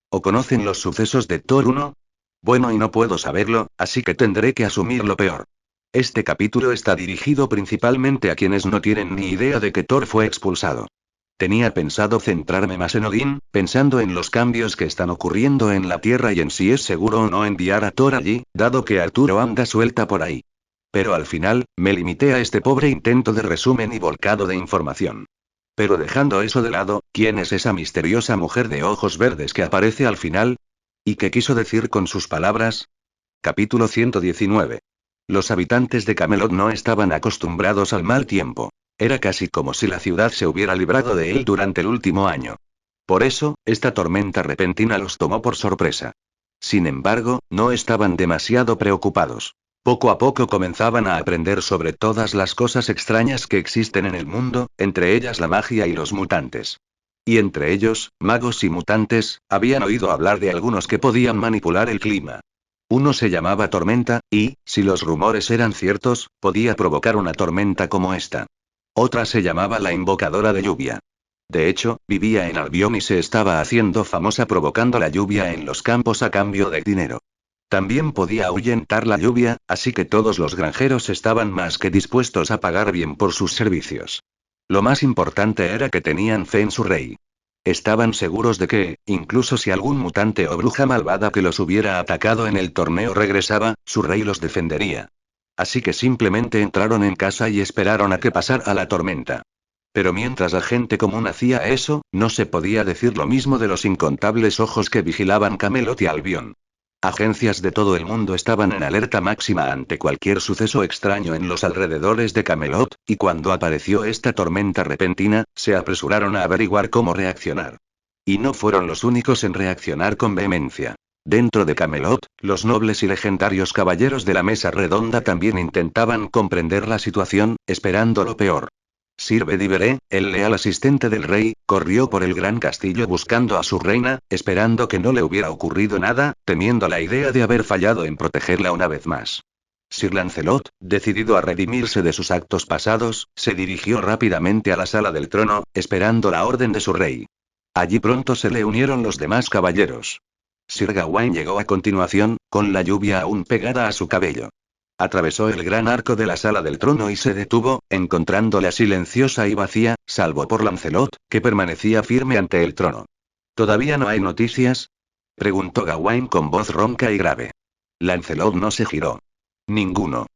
¿O conocen los sucesos de Thor 1? Bueno, y no puedo saberlo, así que tendré que asumir lo peor. Este capítulo está dirigido principalmente a quienes no tienen ni idea de que Thor fue expulsado. Tenía pensado centrarme más en Odín, pensando en los cambios que están ocurriendo en la Tierra y en si es seguro o no enviar a Thor allí, dado que Arturo anda suelta por ahí. Pero al final, me limité a este pobre intento de resumen y volcado de información. Pero dejando eso de lado, ¿quién es esa misteriosa mujer de ojos verdes que aparece al final? ¿Y qué quiso decir con sus palabras? Capítulo 119. Los habitantes de Camelot no estaban acostumbrados al mal tiempo. Era casi como si la ciudad se hubiera librado de él durante el último año. Por eso, esta tormenta repentina los tomó por sorpresa. Sin embargo, no estaban demasiado preocupados. Poco a poco comenzaban a aprender sobre todas las cosas extrañas que existen en el mundo, entre ellas la magia y los mutantes. Y entre ellos, magos y mutantes, habían oído hablar de algunos que podían manipular el clima. Uno se llamaba Tormenta, y, si los rumores eran ciertos, podía provocar una tormenta como esta. Otra se llamaba la Invocadora de Lluvia. De hecho, vivía en Albion y se estaba haciendo famosa provocando la lluvia en los campos a cambio de dinero. También podía ahuyentar la lluvia, así que todos los granjeros estaban más que dispuestos a pagar bien por sus servicios. Lo más importante era que tenían fe en su rey. Estaban seguros de que, incluso si algún mutante o bruja malvada que los hubiera atacado en el torneo regresaba, su rey los defendería. Así que simplemente entraron en casa y esperaron a que pasara la tormenta. Pero mientras la gente común hacía eso, no se podía decir lo mismo de los incontables ojos que vigilaban Camelot y Albion. Agencias de todo el mundo estaban en alerta máxima ante cualquier suceso extraño en los alrededores de Camelot, y cuando apareció esta tormenta repentina, se apresuraron a averiguar cómo reaccionar. Y no fueron los únicos en reaccionar con vehemencia. Dentro de Camelot, los nobles y legendarios caballeros de la mesa redonda también intentaban comprender la situación, esperando lo peor. Sir Bedivere, el leal asistente del rey, corrió por el gran castillo buscando a su reina, esperando que no le hubiera ocurrido nada, temiendo la idea de haber fallado en protegerla una vez más. Sir Lancelot, decidido a redimirse de sus actos pasados, se dirigió rápidamente a la sala del trono, esperando la orden de su rey. Allí pronto se le unieron los demás caballeros. Sir Gawain llegó a continuación, con la lluvia aún pegada a su cabello. Atravesó el gran arco de la sala del trono y se detuvo, encontrándola silenciosa y vacía, salvo por Lancelot, que permanecía firme ante el trono. ¿Todavía no hay noticias?, preguntó Gawain con voz ronca y grave. Lancelot no se giró. Ninguno.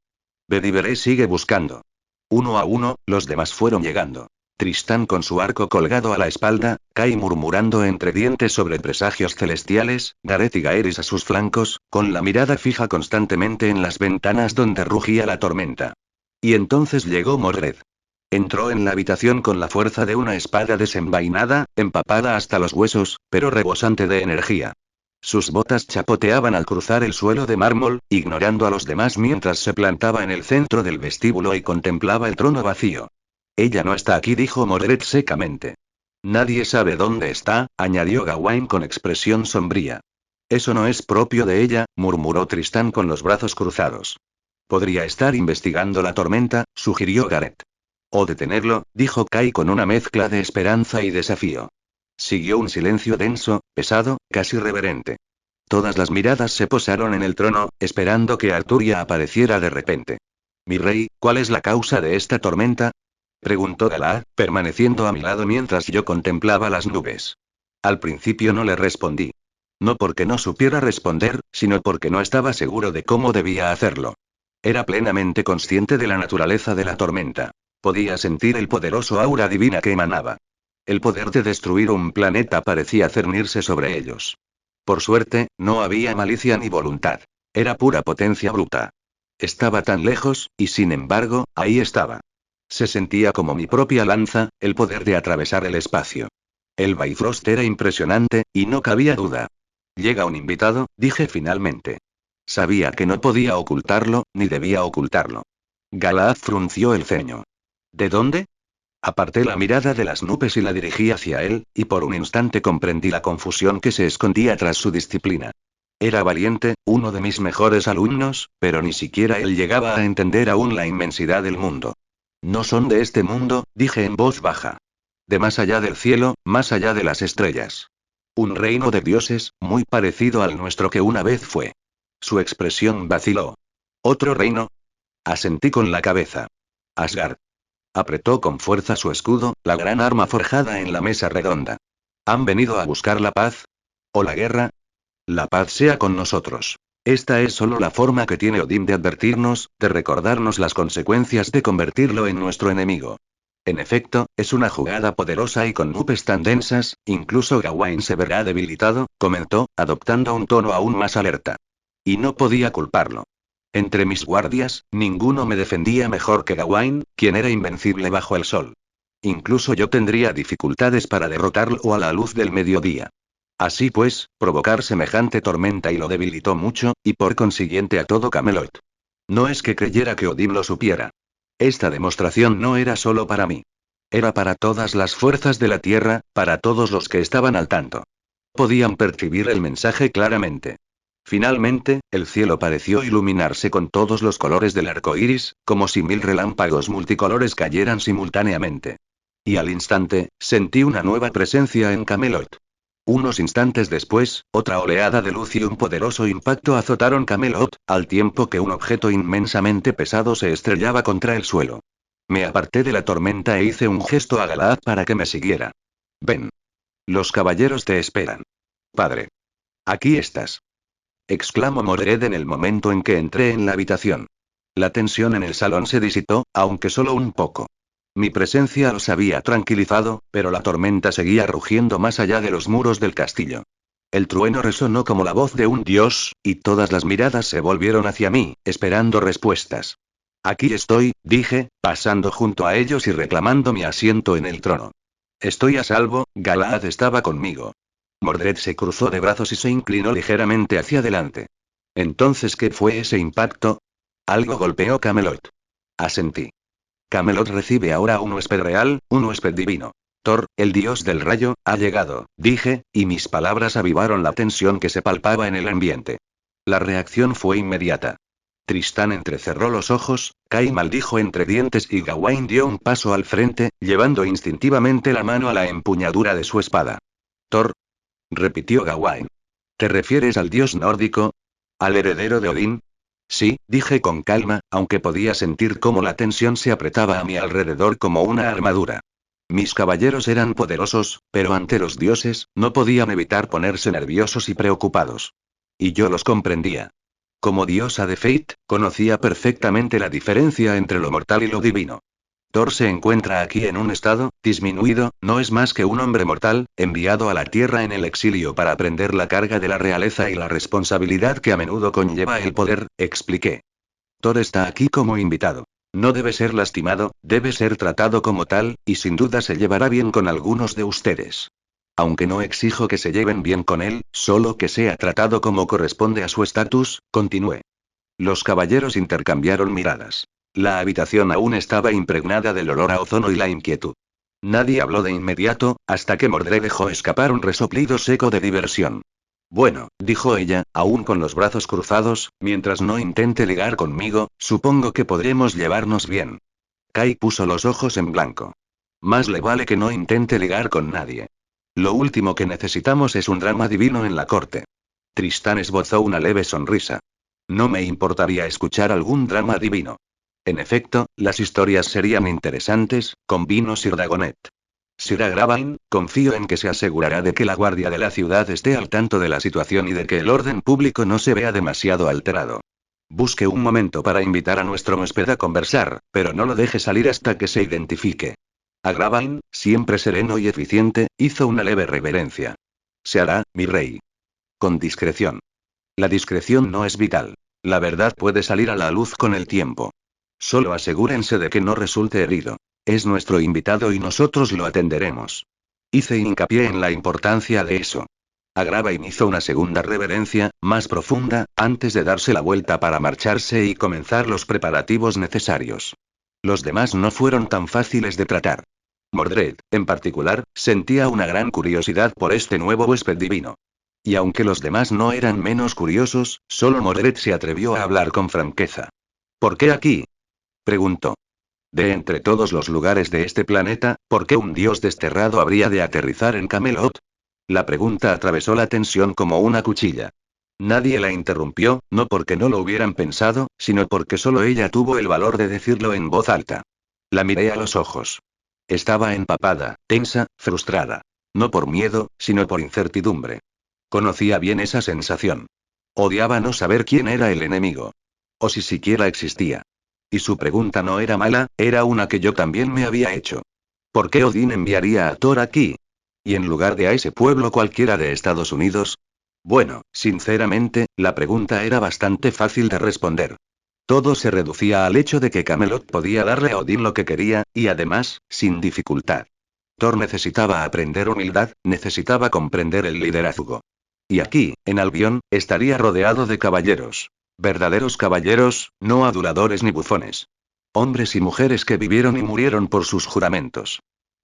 Bedivere sigue buscando. Uno a uno, los demás fueron llegando. Tristán con su arco colgado a la espalda, Kai murmurando entre dientes sobre presagios celestiales, Gareth y Gaeris a sus flancos, con la mirada fija constantemente en las ventanas donde rugía la tormenta. Y entonces llegó Mordred. Entró en la habitación con la fuerza de una espada desenvainada, empapada hasta los huesos, pero rebosante de energía. Sus botas chapoteaban al cruzar el suelo de mármol, ignorando a los demás mientras se plantaba en el centro del vestíbulo y contemplaba el trono vacío. Ella no está aquí, dijo Mordred secamente. Nadie sabe dónde está, añadió Gawain con expresión sombría. Eso no es propio de ella, murmuró Tristán con los brazos cruzados. Podría estar investigando la tormenta, sugirió Gareth. O detenerlo, dijo Kai con una mezcla de esperanza y desafío. Siguió un silencio denso, pesado, casi reverente. Todas las miradas se posaron en el trono, esperando que Arturia apareciera de repente. Mi rey, ¿cuál es la causa de esta tormenta?, preguntó Galad, permaneciendo a mi lado mientras yo contemplaba las nubes. Al principio no le respondí. No porque no supiera responder, sino porque no estaba seguro de cómo debía hacerlo. Era plenamente consciente de la naturaleza de la tormenta. Podía sentir el poderoso aura divina que emanaba. El poder de destruir un planeta parecía cernirse sobre ellos. Por suerte, no había malicia ni voluntad. Era pura potencia bruta. Estaba tan lejos, y sin embargo, ahí estaba. Se sentía como mi propia lanza, el poder de atravesar el espacio. El Bifrost era impresionante, y no cabía duda. Llega un invitado, dije finalmente. Sabía que no podía ocultarlo, ni debía ocultarlo. Galad frunció el ceño. ¿De dónde? Aparté la mirada de las nubes y la dirigí hacia él, y por un instante comprendí la confusión que se escondía tras su disciplina. Era valiente, uno de mis mejores alumnos, pero ni siquiera él llegaba a entender aún la inmensidad del mundo. No son de este mundo, dije en voz baja. De más allá del cielo, más allá de las estrellas. Un reino de dioses, muy parecido al nuestro que una vez fue. Su expresión vaciló. ¿Otro reino? Asentí con la cabeza. Asgard. Apretó con fuerza su escudo, la gran arma forjada en la mesa redonda. ¿Han venido a buscar la paz? ¿O la guerra? La paz sea con nosotros. Esta es solo la forma que tiene Odín de advertirnos, de recordarnos las consecuencias de convertirlo en nuestro enemigo. En efecto, es una jugada poderosa y con nubes tan densas, incluso Gawain se verá debilitado, comentó, adoptando un tono aún más alerta. Y no podía culparlo. Entre mis guardias, ninguno me defendía mejor que Gawain, quien era invencible bajo el sol. Incluso yo tendría dificultades para derrotarlo a la luz del mediodía. Así pues, provocar semejante tormenta y lo debilitó mucho, y por consiguiente a todo Camelot. No es que creyera que Odín lo supiera. Esta demostración no era solo para mí. Era para todas las fuerzas de la Tierra, para todos los que estaban al tanto. Podían percibir el mensaje claramente. Finalmente, el cielo pareció iluminarse con todos los colores del arco iris, como si 1000 relámpagos multicolores cayeran simultáneamente. Y al instante, sentí una nueva presencia en Camelot. Unos instantes después, otra oleada de luz y un poderoso impacto azotaron Camelot, al tiempo que un objeto inmensamente pesado se estrellaba contra el suelo. Me aparté de la tormenta e hice un gesto a Galaad para que me siguiera. Ven. Los caballeros te esperan. Padre. Aquí estás. Exclamó Mordred en el momento en que entré en la habitación. La tensión en el salón se disipó, aunque solo un poco. Mi presencia los había tranquilizado, pero la tormenta seguía rugiendo más allá de los muros del castillo. El trueno resonó como la voz de un dios, y todas las miradas se volvieron hacia mí, esperando respuestas. Aquí estoy, dije, pasando junto a ellos y reclamando mi asiento en el trono. Estoy a salvo, Galaad estaba conmigo. Mordred se cruzó de brazos y se inclinó ligeramente hacia adelante. Entonces, ¿qué fue ese impacto? Algo golpeó Camelot. Asentí. Camelot recibe ahora un huésped real, un huésped divino. Thor, el dios del rayo, ha llegado, dije, y mis palabras avivaron la tensión que se palpaba en el ambiente. La reacción fue inmediata. Tristán entrecerró los ojos, Kai maldijo entre dientes y Gawain dio un paso al frente, llevando instintivamente la mano a la empuñadura de su espada. Thor, repitió Gawain. ¿Te refieres al dios nórdico? ¿Al heredero de Odín? Sí, dije con calma, aunque podía sentir cómo la tensión se apretaba a mi alrededor como una armadura. Mis caballeros eran poderosos, pero ante los dioses, no podían evitar ponerse nerviosos y preocupados. Y yo los comprendía. Como diosa de Fate, conocía perfectamente la diferencia entre lo mortal y lo divino. Thor se encuentra aquí en un estado disminuido, no es más que un hombre mortal, enviado a la Tierra en el exilio para aprender la carga de la realeza y la responsabilidad que a menudo conlleva el poder, expliqué. Thor está aquí como invitado. No debe ser lastimado, debe ser tratado como tal, y sin duda se llevará bien con algunos de ustedes. Aunque no exijo que se lleven bien con él, solo que sea tratado como corresponde a su estatus, continué. Los caballeros intercambiaron miradas. La habitación aún estaba impregnada del olor a ozono y la inquietud. Nadie habló de inmediato, hasta que Mordred dejó escapar un resoplido seco de diversión. Bueno, dijo ella, aún con los brazos cruzados, mientras no intente ligar conmigo, supongo que podremos llevarnos bien. Kai puso los ojos en blanco. Más le vale que no intente ligar con nadie. Lo último que necesitamos es un drama divino en la corte. Tristán esbozó una leve sonrisa. No me importaría escuchar algún drama divino. En efecto, las historias serían interesantes, convino Sir Dagonet. Sir Agravain, confío en que se asegurará de que la guardia de la ciudad esté al tanto de la situación y de que el orden público no se vea demasiado alterado. Busque un momento para invitar a nuestro huésped a conversar, pero no lo deje salir hasta que se identifique. Agravain, siempre sereno y eficiente, hizo una leve reverencia. Se hará, mi rey. Con discreción. La discreción no es vital. La verdad puede salir a la luz con el tiempo. Solo asegúrense de que no resulte herido. Es nuestro invitado y nosotros lo atenderemos. Hice hincapié en la importancia de eso. Agravain hizo una segunda reverencia, más profunda, antes de darse la vuelta para marcharse y comenzar los preparativos necesarios. Los demás no fueron tan fáciles de tratar. Mordred, en particular, sentía una gran curiosidad por este nuevo huésped divino. Y aunque los demás no eran menos curiosos, solo Mordred se atrevió a hablar con franqueza. ¿Por qué aquí? Preguntó. De entre todos los lugares de este planeta, ¿por qué un dios desterrado habría de aterrizar en Camelot? La pregunta atravesó la tensión como una cuchilla. Nadie la interrumpió, no porque no lo hubieran pensado, sino porque solo ella tuvo el valor de decirlo en voz alta. La miré a los ojos. Estaba empapada, tensa, frustrada. No por miedo, sino por incertidumbre. Conocía bien esa sensación. Odiaba no saber quién era el enemigo. O si siquiera existía. Y su pregunta no era mala, era una que yo también me había hecho. ¿Por qué Odín enviaría a Thor aquí? ¿Y en lugar de a ese pueblo cualquiera de Estados Unidos? Bueno, sinceramente, la pregunta era bastante fácil de responder. Todo se reducía al hecho de que Camelot podía darle a Odín lo que quería, y además, sin dificultad. Thor necesitaba aprender humildad, necesitaba comprender el liderazgo. Y aquí, en Albion, estaría rodeado de caballeros. Verdaderos caballeros, no aduladores ni bufones. Hombres y mujeres que vivieron y murieron por sus juramentos.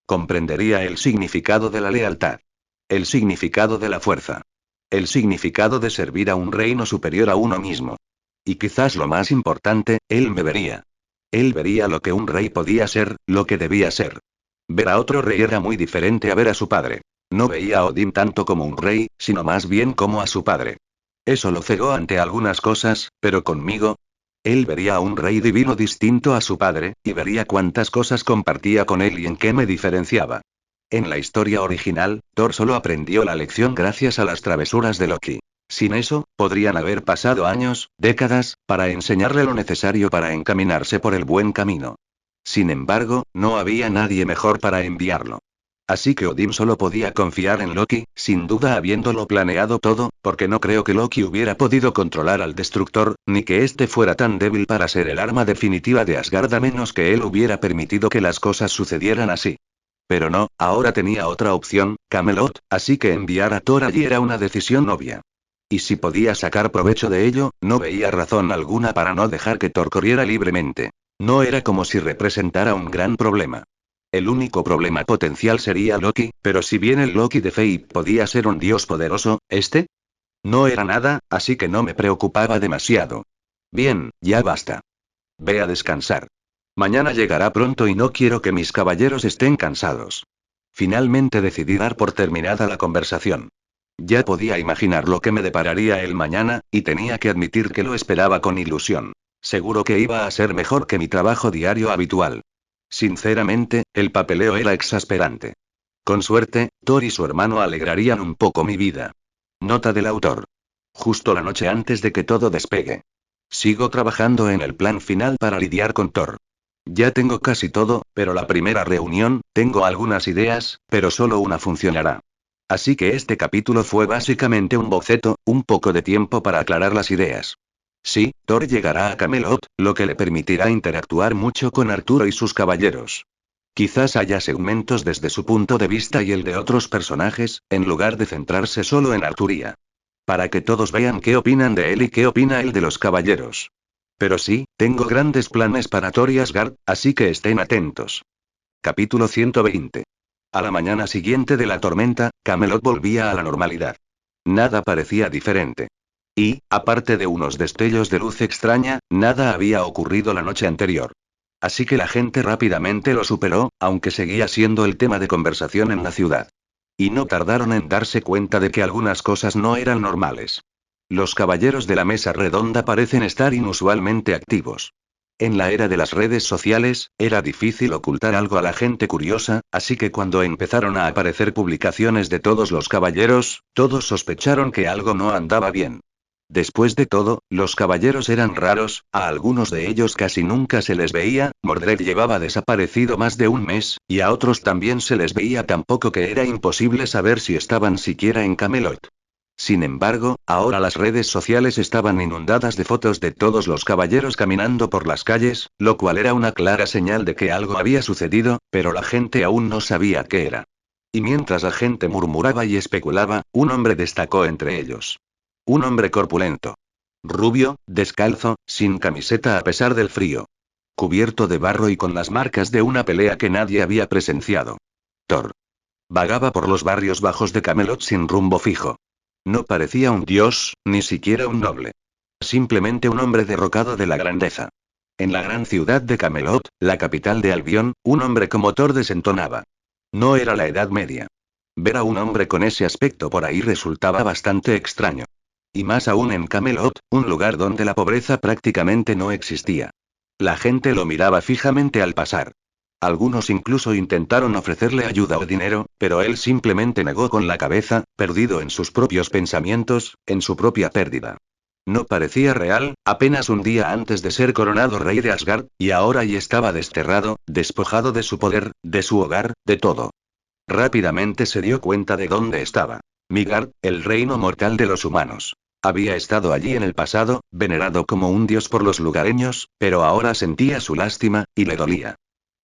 Comprendería el significado de la lealtad. El significado de la fuerza. El significado de servir a un reino superior a uno mismo. Y quizás lo más importante, él me vería. Él vería lo que un rey podía ser, lo que debía ser. Ver a otro rey era muy diferente a ver a su padre. No veía a Odín tanto como un rey, sino más bien como a su padre. Eso lo cegó ante algunas cosas, pero conmigo. Él vería a un rey divino distinto a su padre, y vería cuántas cosas compartía con él y en qué me diferenciaba. En la historia original, Thor solo aprendió la lección gracias a las travesuras de Loki. Sin eso, podrían haber pasado años, décadas, para enseñarle lo necesario para encaminarse por el buen camino. Sin embargo, no había nadie mejor para enviarlo. Así que Odín solo podía confiar en Loki, sin duda habiéndolo planeado todo, porque no creo que Loki hubiera podido controlar al Destructor, ni que éste fuera tan débil para ser el arma definitiva de Asgard a menos que él hubiera permitido que las cosas sucedieran así. Pero no, ahora tenía otra opción, Camelot, así que enviar a Thor allí era una decisión obvia. Y si podía sacar provecho de ello, no veía razón alguna para no dejar que Thor corriera libremente. No era como si representara un gran problema. El único problema potencial sería Loki, pero si bien el Loki de Fate podía ser un dios poderoso, ¿este? No era nada, así que no me preocupaba demasiado. Bien, ya basta. Ve a descansar. Mañana llegará pronto y no quiero que mis caballeros estén cansados. Finalmente decidí dar por terminada la conversación. Ya podía imaginar lo que me depararía el mañana, y tenía que admitir que lo esperaba con ilusión. Seguro que iba a ser mejor que mi trabajo diario habitual. Sinceramente, el papeleo era exasperante. Con suerte, Thor y su hermano alegrarían un poco mi vida. Nota del autor. Justo la noche antes de que todo despegue. Sigo trabajando en el plan final para lidiar con Thor. Ya tengo casi todo, pero la primera reunión, tengo algunas ideas, pero solo una funcionará. Así que este capítulo fue básicamente un boceto, un poco de tiempo para aclarar las ideas. Sí, Thor llegará a Camelot, lo que le permitirá interactuar mucho con Arturo y sus caballeros. Quizás haya segmentos desde su punto de vista y el de otros personajes, en lugar de centrarse solo en Arturía. Para que todos vean qué opinan de él y qué opina él de los caballeros. Pero sí, tengo grandes planes para Thor y Asgard, así que estén atentos. Capítulo 120. A la mañana siguiente de la tormenta, Camelot volvía a la normalidad. Nada parecía diferente. Y, aparte de unos destellos de luz extraña, nada había ocurrido la noche anterior. Así que la gente rápidamente lo superó, aunque seguía siendo el tema de conversación en la ciudad. Y no tardaron en darse cuenta de que algunas cosas no eran normales. Los caballeros de la mesa redonda parecen estar inusualmente activos. En la era de las redes sociales, era difícil ocultar algo a la gente curiosa, así que cuando empezaron a aparecer publicaciones de todos los caballeros, todos sospecharon que algo no andaba bien. Después de todo, los caballeros eran raros, a algunos de ellos casi nunca se les veía, Mordred llevaba desaparecido más de un mes, y a otros también se les veía tan poco que era imposible saber si estaban siquiera en Camelot. Sin embargo, ahora las redes sociales estaban inundadas de fotos de todos los caballeros caminando por las calles, lo cual era una clara señal de que algo había sucedido, pero la gente aún no sabía qué era. Y mientras la gente murmuraba y especulaba, un hombre destacó entre ellos. Un hombre corpulento. Rubio, descalzo, sin camiseta a pesar del frío. Cubierto de barro y con las marcas de una pelea que nadie había presenciado. Thor. Vagaba por los barrios bajos de Camelot sin rumbo fijo. No parecía un dios, ni siquiera un noble. Simplemente un hombre derrocado de la grandeza. En la gran ciudad de Camelot, la capital de Albión, un hombre como Thor desentonaba. No era la Edad Media. Ver a un hombre con ese aspecto por ahí resultaba bastante extraño. Y más aún en Camelot, un lugar donde la pobreza prácticamente no existía. La gente lo miraba fijamente al pasar. Algunos incluso intentaron ofrecerle ayuda o dinero, pero él simplemente negó con la cabeza, perdido en sus propios pensamientos, en su propia pérdida. No parecía real, apenas un día antes de ser coronado rey de Asgard, y ahora ya estaba desterrado, despojado de su poder, de su hogar, de todo. Rápidamente se dio cuenta de dónde estaba. Midgard, el reino mortal de los humanos. Había estado allí en el pasado, venerado como un dios por los lugareños, pero ahora sentía su lástima, y le dolía.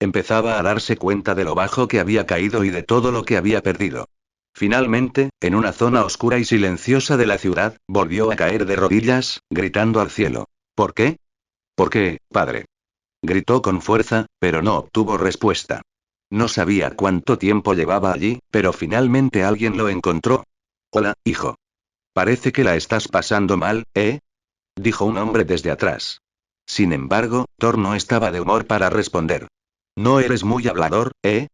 Empezaba a darse cuenta de lo bajo que había caído y de todo lo que había perdido. Finalmente, en una zona oscura y silenciosa de la ciudad, volvió a caer de rodillas, gritando al cielo. ¿Por qué? ¿Por qué, padre? Gritó con fuerza, pero no obtuvo respuesta. No sabía cuánto tiempo llevaba allí, pero finalmente alguien lo encontró. Hola, hijo. Parece que la estás pasando mal, ¿eh? Dijo un hombre desde atrás. Sin embargo, Thor no estaba de humor para responder. No eres muy hablador, ¿eh?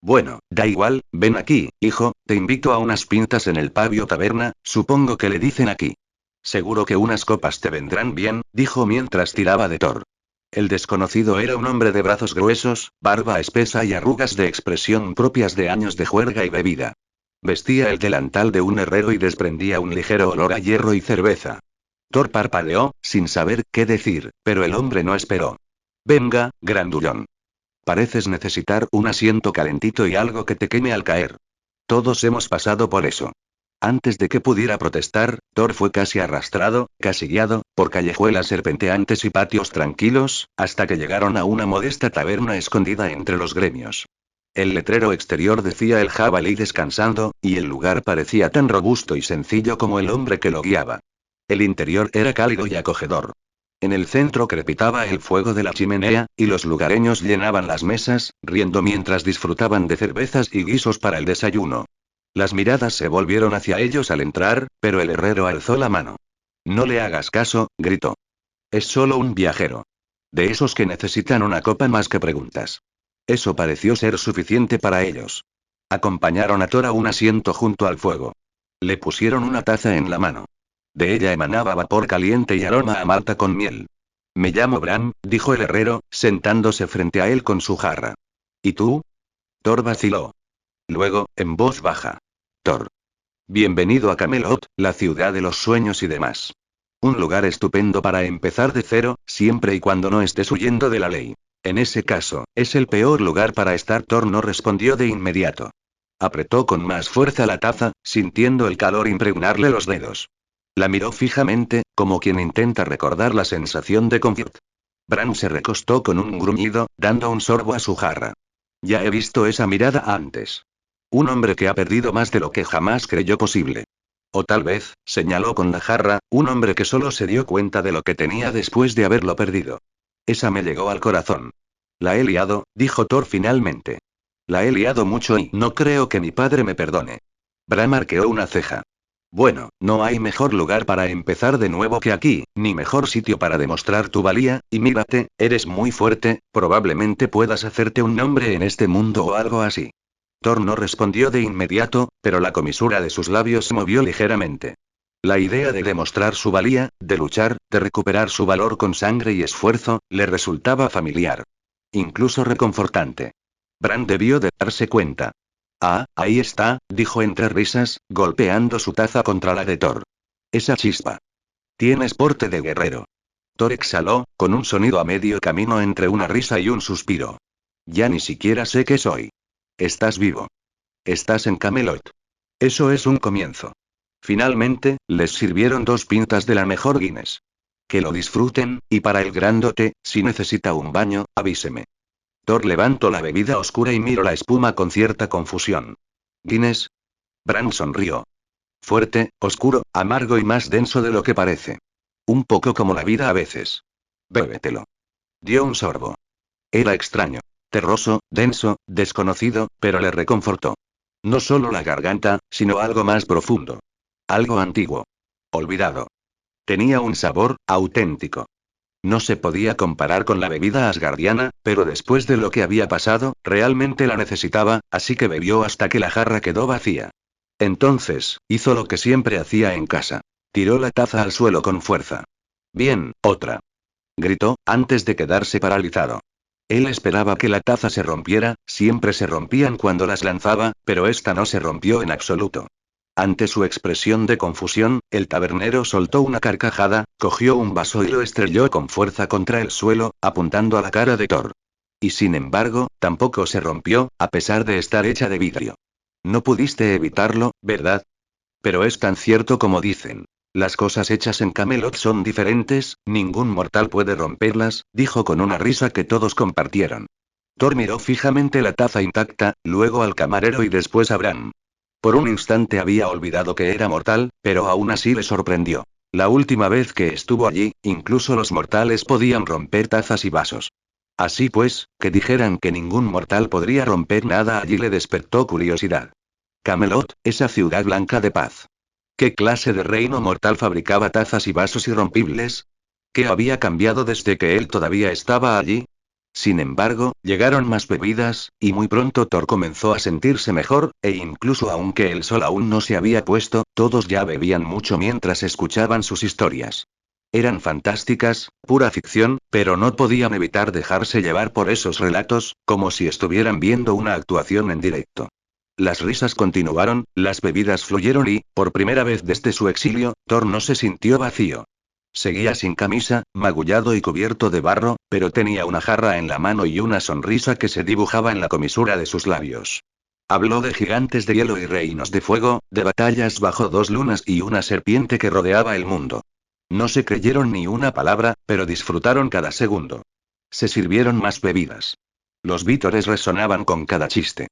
Bueno, da igual, ven aquí, hijo, te invito a unas pintas en el Pavio Taberna, supongo que le dicen aquí. Seguro que unas copas te vendrán bien, dijo mientras tiraba de Thor. El desconocido era un hombre de brazos gruesos, barba espesa y arrugas de expresión propias de años de juerga y bebida. Vestía el delantal de un herrero y desprendía un ligero olor a hierro y cerveza. Thor parpadeó, sin saber qué decir, pero el hombre no esperó. Venga, grandullón. Pareces necesitar un asiento calentito y algo que te queme al caer. Todos hemos pasado por eso. Antes de que pudiera protestar, Thor fue casi arrastrado, casi guiado, por callejuelas serpenteantes y patios tranquilos, hasta que llegaron a una modesta taberna escondida entre los gremios. El letrero exterior decía el jabalí descansando, y el lugar parecía tan robusto y sencillo como el hombre que lo guiaba. El interior era cálido y acogedor. En el centro crepitaba el fuego de la chimenea, y los lugareños llenaban las mesas, riendo mientras disfrutaban de cervezas y guisos para el desayuno. Las miradas se volvieron hacia ellos al entrar, pero el herrero alzó la mano. No le hagas caso, gritó. Es solo un viajero. De esos que necesitan una copa más que preguntas. Eso pareció ser suficiente para ellos. Acompañaron a Thor a un asiento junto al fuego. Le pusieron una taza en la mano. De ella emanaba vapor caliente y aroma a malta con miel. Me llamo Bran, dijo el herrero, sentándose frente a él con su jarra. ¿Y tú? Thor vaciló. Luego, en voz baja. Thor. Bienvenido a Camelot, la ciudad de los sueños y demás. Un lugar estupendo para empezar de cero, siempre y cuando no estés huyendo de la ley. En ese caso, es el peor lugar para estar. Thor no respondió de inmediato. Apretó con más fuerza la taza, sintiendo el calor impregnarle los dedos. La miró fijamente, como quien intenta recordar la sensación de confort. Bran se recostó con un gruñido, dando un sorbo a su jarra. Ya he visto esa mirada antes. Un hombre que ha perdido más de lo que jamás creyó posible. O tal vez, señaló con la jarra, un hombre que solo se dio cuenta de lo que tenía después de haberlo perdido. Esa me llegó al corazón. La he liado, dijo Thor finalmente. La he liado mucho y no creo que mi padre me perdone. Bran arqueó una ceja. Bueno, no hay mejor lugar para empezar de nuevo que aquí, ni mejor sitio para demostrar tu valía, y mírate, eres muy fuerte, probablemente puedas hacerte un nombre en este mundo o algo así. Thor no respondió de inmediato, pero la comisura de sus labios se movió ligeramente. La idea de demostrar su valía, de luchar, de recuperar su valor con sangre y esfuerzo, le resultaba familiar. Incluso reconfortante. Bran debió de darse cuenta. Ah, ahí está, dijo entre risas, golpeando su taza contra la de Thor. Esa chispa. Tienes porte de guerrero. Thor exhaló, con un sonido a medio camino entre una risa y un suspiro. Ya ni siquiera sé qué soy. Estás vivo. Estás en Camelot. Eso es un comienzo. Finalmente, les sirvieron 2 pintas de la mejor Guinness. Que lo disfruten, y para el grandote, si necesita un baño, avíseme. Thor levantó la bebida oscura y miró la espuma con cierta confusión. ¿Guinness? Bran sonrió. Fuerte, oscuro, amargo y más denso de lo que parece. Un poco como la vida a veces. Bébetelo. Dio un sorbo. Era extraño. Terroso, denso, desconocido, pero le reconfortó. No solo la garganta, sino algo más profundo. Algo antiguo. Olvidado. Tenía un sabor auténtico. No se podía comparar con la bebida asgardiana, pero después de lo que había pasado, realmente la necesitaba, así que bebió hasta que la jarra quedó vacía. Entonces, hizo lo que siempre hacía en casa. Tiró la taza al suelo con fuerza. Bien, otra. Gritó, antes de quedarse paralizado. Él esperaba que la taza se rompiera, siempre se rompían cuando las lanzaba, pero esta no se rompió en absoluto. Ante su expresión de confusión, el tabernero soltó una carcajada, cogió un vaso y lo estrelló con fuerza contra el suelo, apuntando a la cara de Thor. Y sin embargo, tampoco se rompió, a pesar de estar hecha de vidrio. No pudiste evitarlo, ¿verdad? Pero es tan cierto como dicen. Las cosas hechas en Camelot son diferentes, ningún mortal puede romperlas, dijo con una risa que todos compartieron. Thor miró fijamente la taza intacta, luego al camarero y después a Bran. Por un instante había olvidado que era mortal, pero aún así le sorprendió. La última vez que estuvo allí, incluso los mortales podían romper tazas y vasos. Así pues, que dijeran que ningún mortal podría romper nada allí le despertó curiosidad. Camelot, esa ciudad blanca de paz. ¿Qué clase de reino mortal fabricaba tazas y vasos irrompibles? ¿Qué había cambiado desde que él todavía estaba allí? Sin embargo, llegaron más bebidas, y muy pronto Thor comenzó a sentirse mejor, e incluso aunque el sol aún no se había puesto, todos ya bebían mucho mientras escuchaban sus historias. Eran fantásticas, pura ficción, pero no podían evitar dejarse llevar por esos relatos, como si estuvieran viendo una actuación en directo. Las risas continuaron, las bebidas fluyeron y, por primera vez desde su exilio, Thor no se sintió vacío. Seguía sin camisa, magullado y cubierto de barro, pero tenía una jarra en la mano y una sonrisa que se dibujaba en la comisura de sus labios. Habló de gigantes de hielo y reinos de fuego, de batallas bajo dos lunas y una serpiente que rodeaba el mundo. No se creyeron ni una palabra, pero disfrutaron cada segundo. Se sirvieron más bebidas. Los vítores resonaban con cada chiste.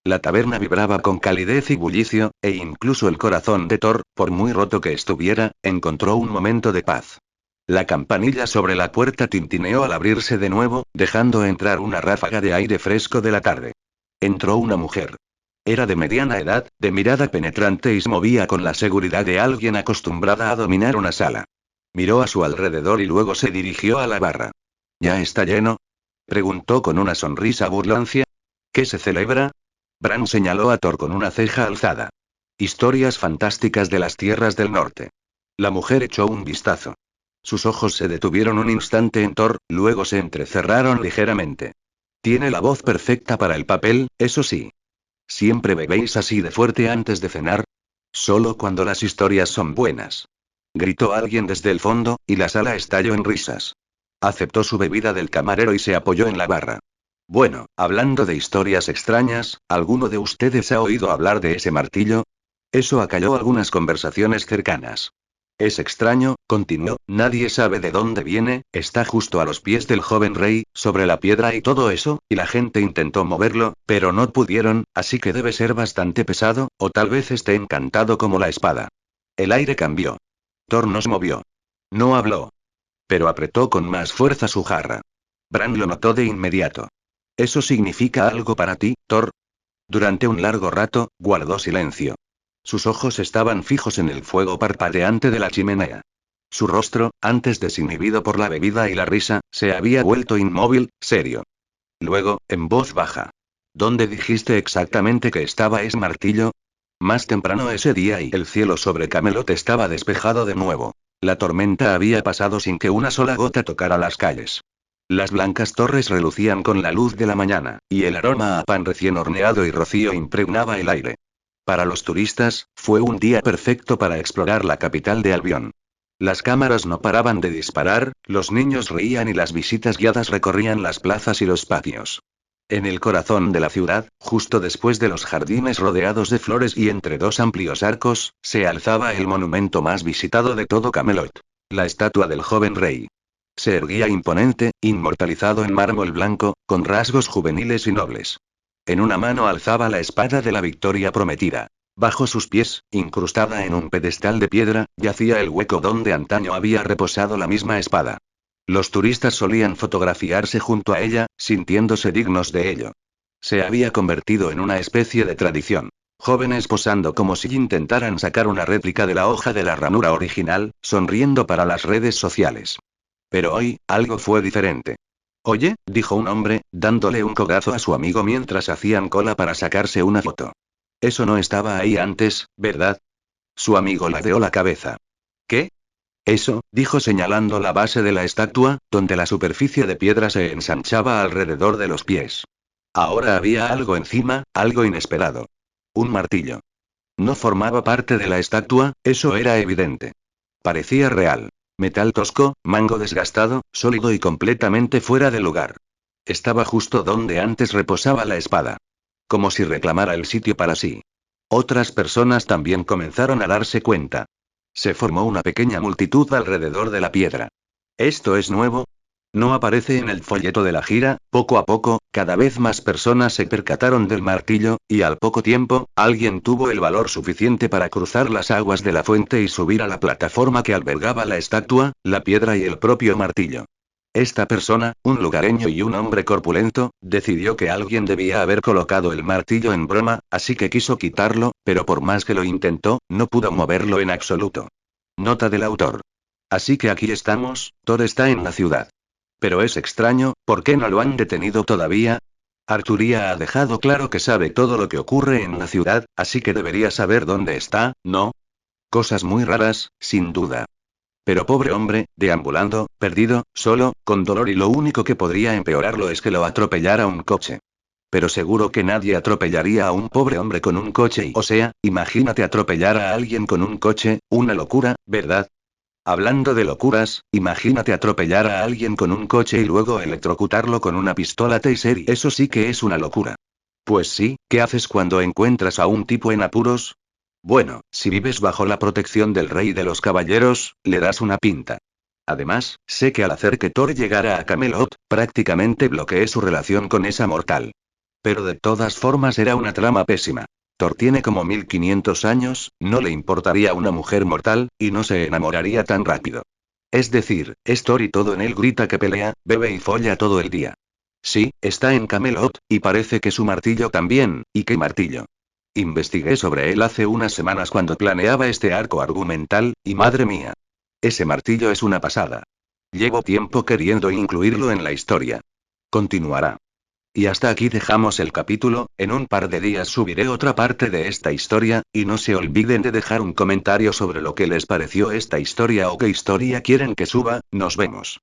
La taberna vibraba con calidez y bullicio, e incluso el corazón de Thor, por muy roto que estuviera, encontró un momento de paz. La campanilla sobre la puerta tintineó al abrirse de nuevo, dejando entrar una ráfaga de aire fresco de la tarde. Entró una mujer. Era de mediana edad, de mirada penetrante y se movía con la seguridad de alguien acostumbrada a dominar una sala. Miró a su alrededor y luego se dirigió a la barra. ¿Ya está lleno? Preguntó con una sonrisa burlancia. ¿Qué se celebra? Bran señaló a Thor con una ceja alzada. Historias fantásticas de las tierras del norte. La mujer echó un vistazo. Sus ojos se detuvieron un instante en Thor, luego se entrecerraron ligeramente. Tiene la voz perfecta para el papel, eso sí. ¿Siempre bebéis así de fuerte antes de cenar? Solo cuando las historias son buenas. Gritó alguien desde el fondo, y la sala estalló en risas. Aceptó su bebida del camarero y se apoyó en la barra. Bueno, hablando de historias extrañas, ¿alguno de ustedes ha oído hablar de ese martillo? Eso acalló algunas conversaciones cercanas. Es extraño, continuó, nadie sabe de dónde viene, está justo a los pies del joven rey, sobre la piedra y todo eso, y la gente intentó moverlo, pero no pudieron, así que debe ser bastante pesado, o tal vez esté encantado como la espada. El aire cambió. Thor no se movió. No habló. Pero apretó con más fuerza su jarra. Bran lo notó de inmediato. ¿Eso significa algo para ti, Thor? Durante un largo rato, guardó silencio. Sus ojos estaban fijos en el fuego parpadeante de la chimenea. Su rostro, antes desinhibido por la bebida y la risa, se había vuelto inmóvil, serio. Luego, en voz baja. ¿Dónde dijiste exactamente que estaba ese martillo? Más temprano ese día y el cielo sobre Camelot estaba despejado de nuevo. La tormenta había pasado sin que una sola gota tocara las calles. Las blancas torres relucían con la luz de la mañana, y el aroma a pan recién horneado y rocío impregnaba el aire. Para los turistas, fue un día perfecto para explorar la capital de Albion. Las cámaras no paraban de disparar, los niños reían y las visitas guiadas recorrían las plazas y los patios. En el corazón de la ciudad, justo después de los jardines rodeados de flores y entre dos amplios arcos, se alzaba el monumento más visitado de todo Camelot. La estatua del joven rey. Se erguía imponente, inmortalizado en mármol blanco, con rasgos juveniles y nobles. En una mano alzaba la espada de la victoria prometida. Bajo sus pies, incrustada en un pedestal de piedra, yacía el hueco donde antaño había reposado la misma espada. Los turistas solían fotografiarse junto a ella, sintiéndose dignos de ello. Se había convertido en una especie de tradición. Jóvenes posando como si intentaran sacar una réplica de la hoja de la ranura original, sonriendo para las redes sociales. Pero hoy, algo fue diferente. Oye, dijo un hombre, dándole un codazo a su amigo mientras hacían cola para sacarse una foto. Eso no estaba ahí antes, ¿verdad? Su amigo ladeó la cabeza. ¿Qué? Eso, dijo señalando la base de la estatua, donde la superficie de piedra se ensanchaba alrededor de los pies. Ahora había algo encima, algo inesperado. Un martillo. No formaba parte de la estatua, eso era evidente. Parecía real. Metal tosco, mango desgastado, sólido y completamente fuera de lugar. Estaba justo donde antes reposaba la espada. Como si reclamara el sitio para sí. Otras personas también comenzaron a darse cuenta. Se formó una pequeña multitud alrededor de la piedra. ¿Esto es nuevo? No aparece en el folleto de la gira. Poco a poco, cada vez más personas se percataron del martillo, y al poco tiempo, alguien tuvo el valor suficiente para cruzar las aguas de la fuente y subir a la plataforma que albergaba la estatua, la piedra y el propio martillo. Esta persona, un lugareño y un hombre corpulento, decidió que alguien debía haber colocado el martillo en broma, así que quiso quitarlo, pero por más que lo intentó, no pudo moverlo en absoluto. Nota del autor. Así que aquí estamos, Thor está en la ciudad. Pero es extraño, ¿por qué no lo han detenido todavía? Arturía ha dejado claro que sabe todo lo que ocurre en la ciudad, así que debería saber dónde está, ¿no? Cosas muy raras, sin duda. Pero pobre hombre, deambulando, perdido, solo, con dolor y lo único que podría empeorarlo es que lo atropellara un coche. Pero seguro que nadie atropellaría a un pobre hombre con un coche o sea, imagínate atropellar a alguien con un coche, una locura, ¿verdad? Hablando de locuras, imagínate atropellar a alguien con un coche y luego electrocutarlo con una pistola taser y eso sí que es una locura. Pues sí, ¿qué haces cuando encuentras a un tipo en apuros? Bueno, si vives bajo la protección del rey de los caballeros, le das una pinta. Además, sé que al hacer que Thor llegara a Camelot, prácticamente bloqueé su relación con esa mortal. Pero de todas formas era una trama pésima. Thor tiene como 1500 años, no le importaría una mujer mortal, y no se enamoraría tan rápido. Es decir, es Thor y todo en él grita que pelea, bebe y folla todo el día. Sí, está en Camelot, y parece que su martillo también, ¿y qué martillo? Investigué sobre él hace unas semanas cuando planeaba este arco argumental, y madre mía. Ese martillo es una pasada. Llevo tiempo queriendo incluirlo en la historia. Continuará. Y hasta aquí dejamos el capítulo. En un par de días subiré otra parte de esta historia, y no se olviden de dejar un comentario sobre lo que les pareció esta historia o qué historia quieren que suba. Nos vemos.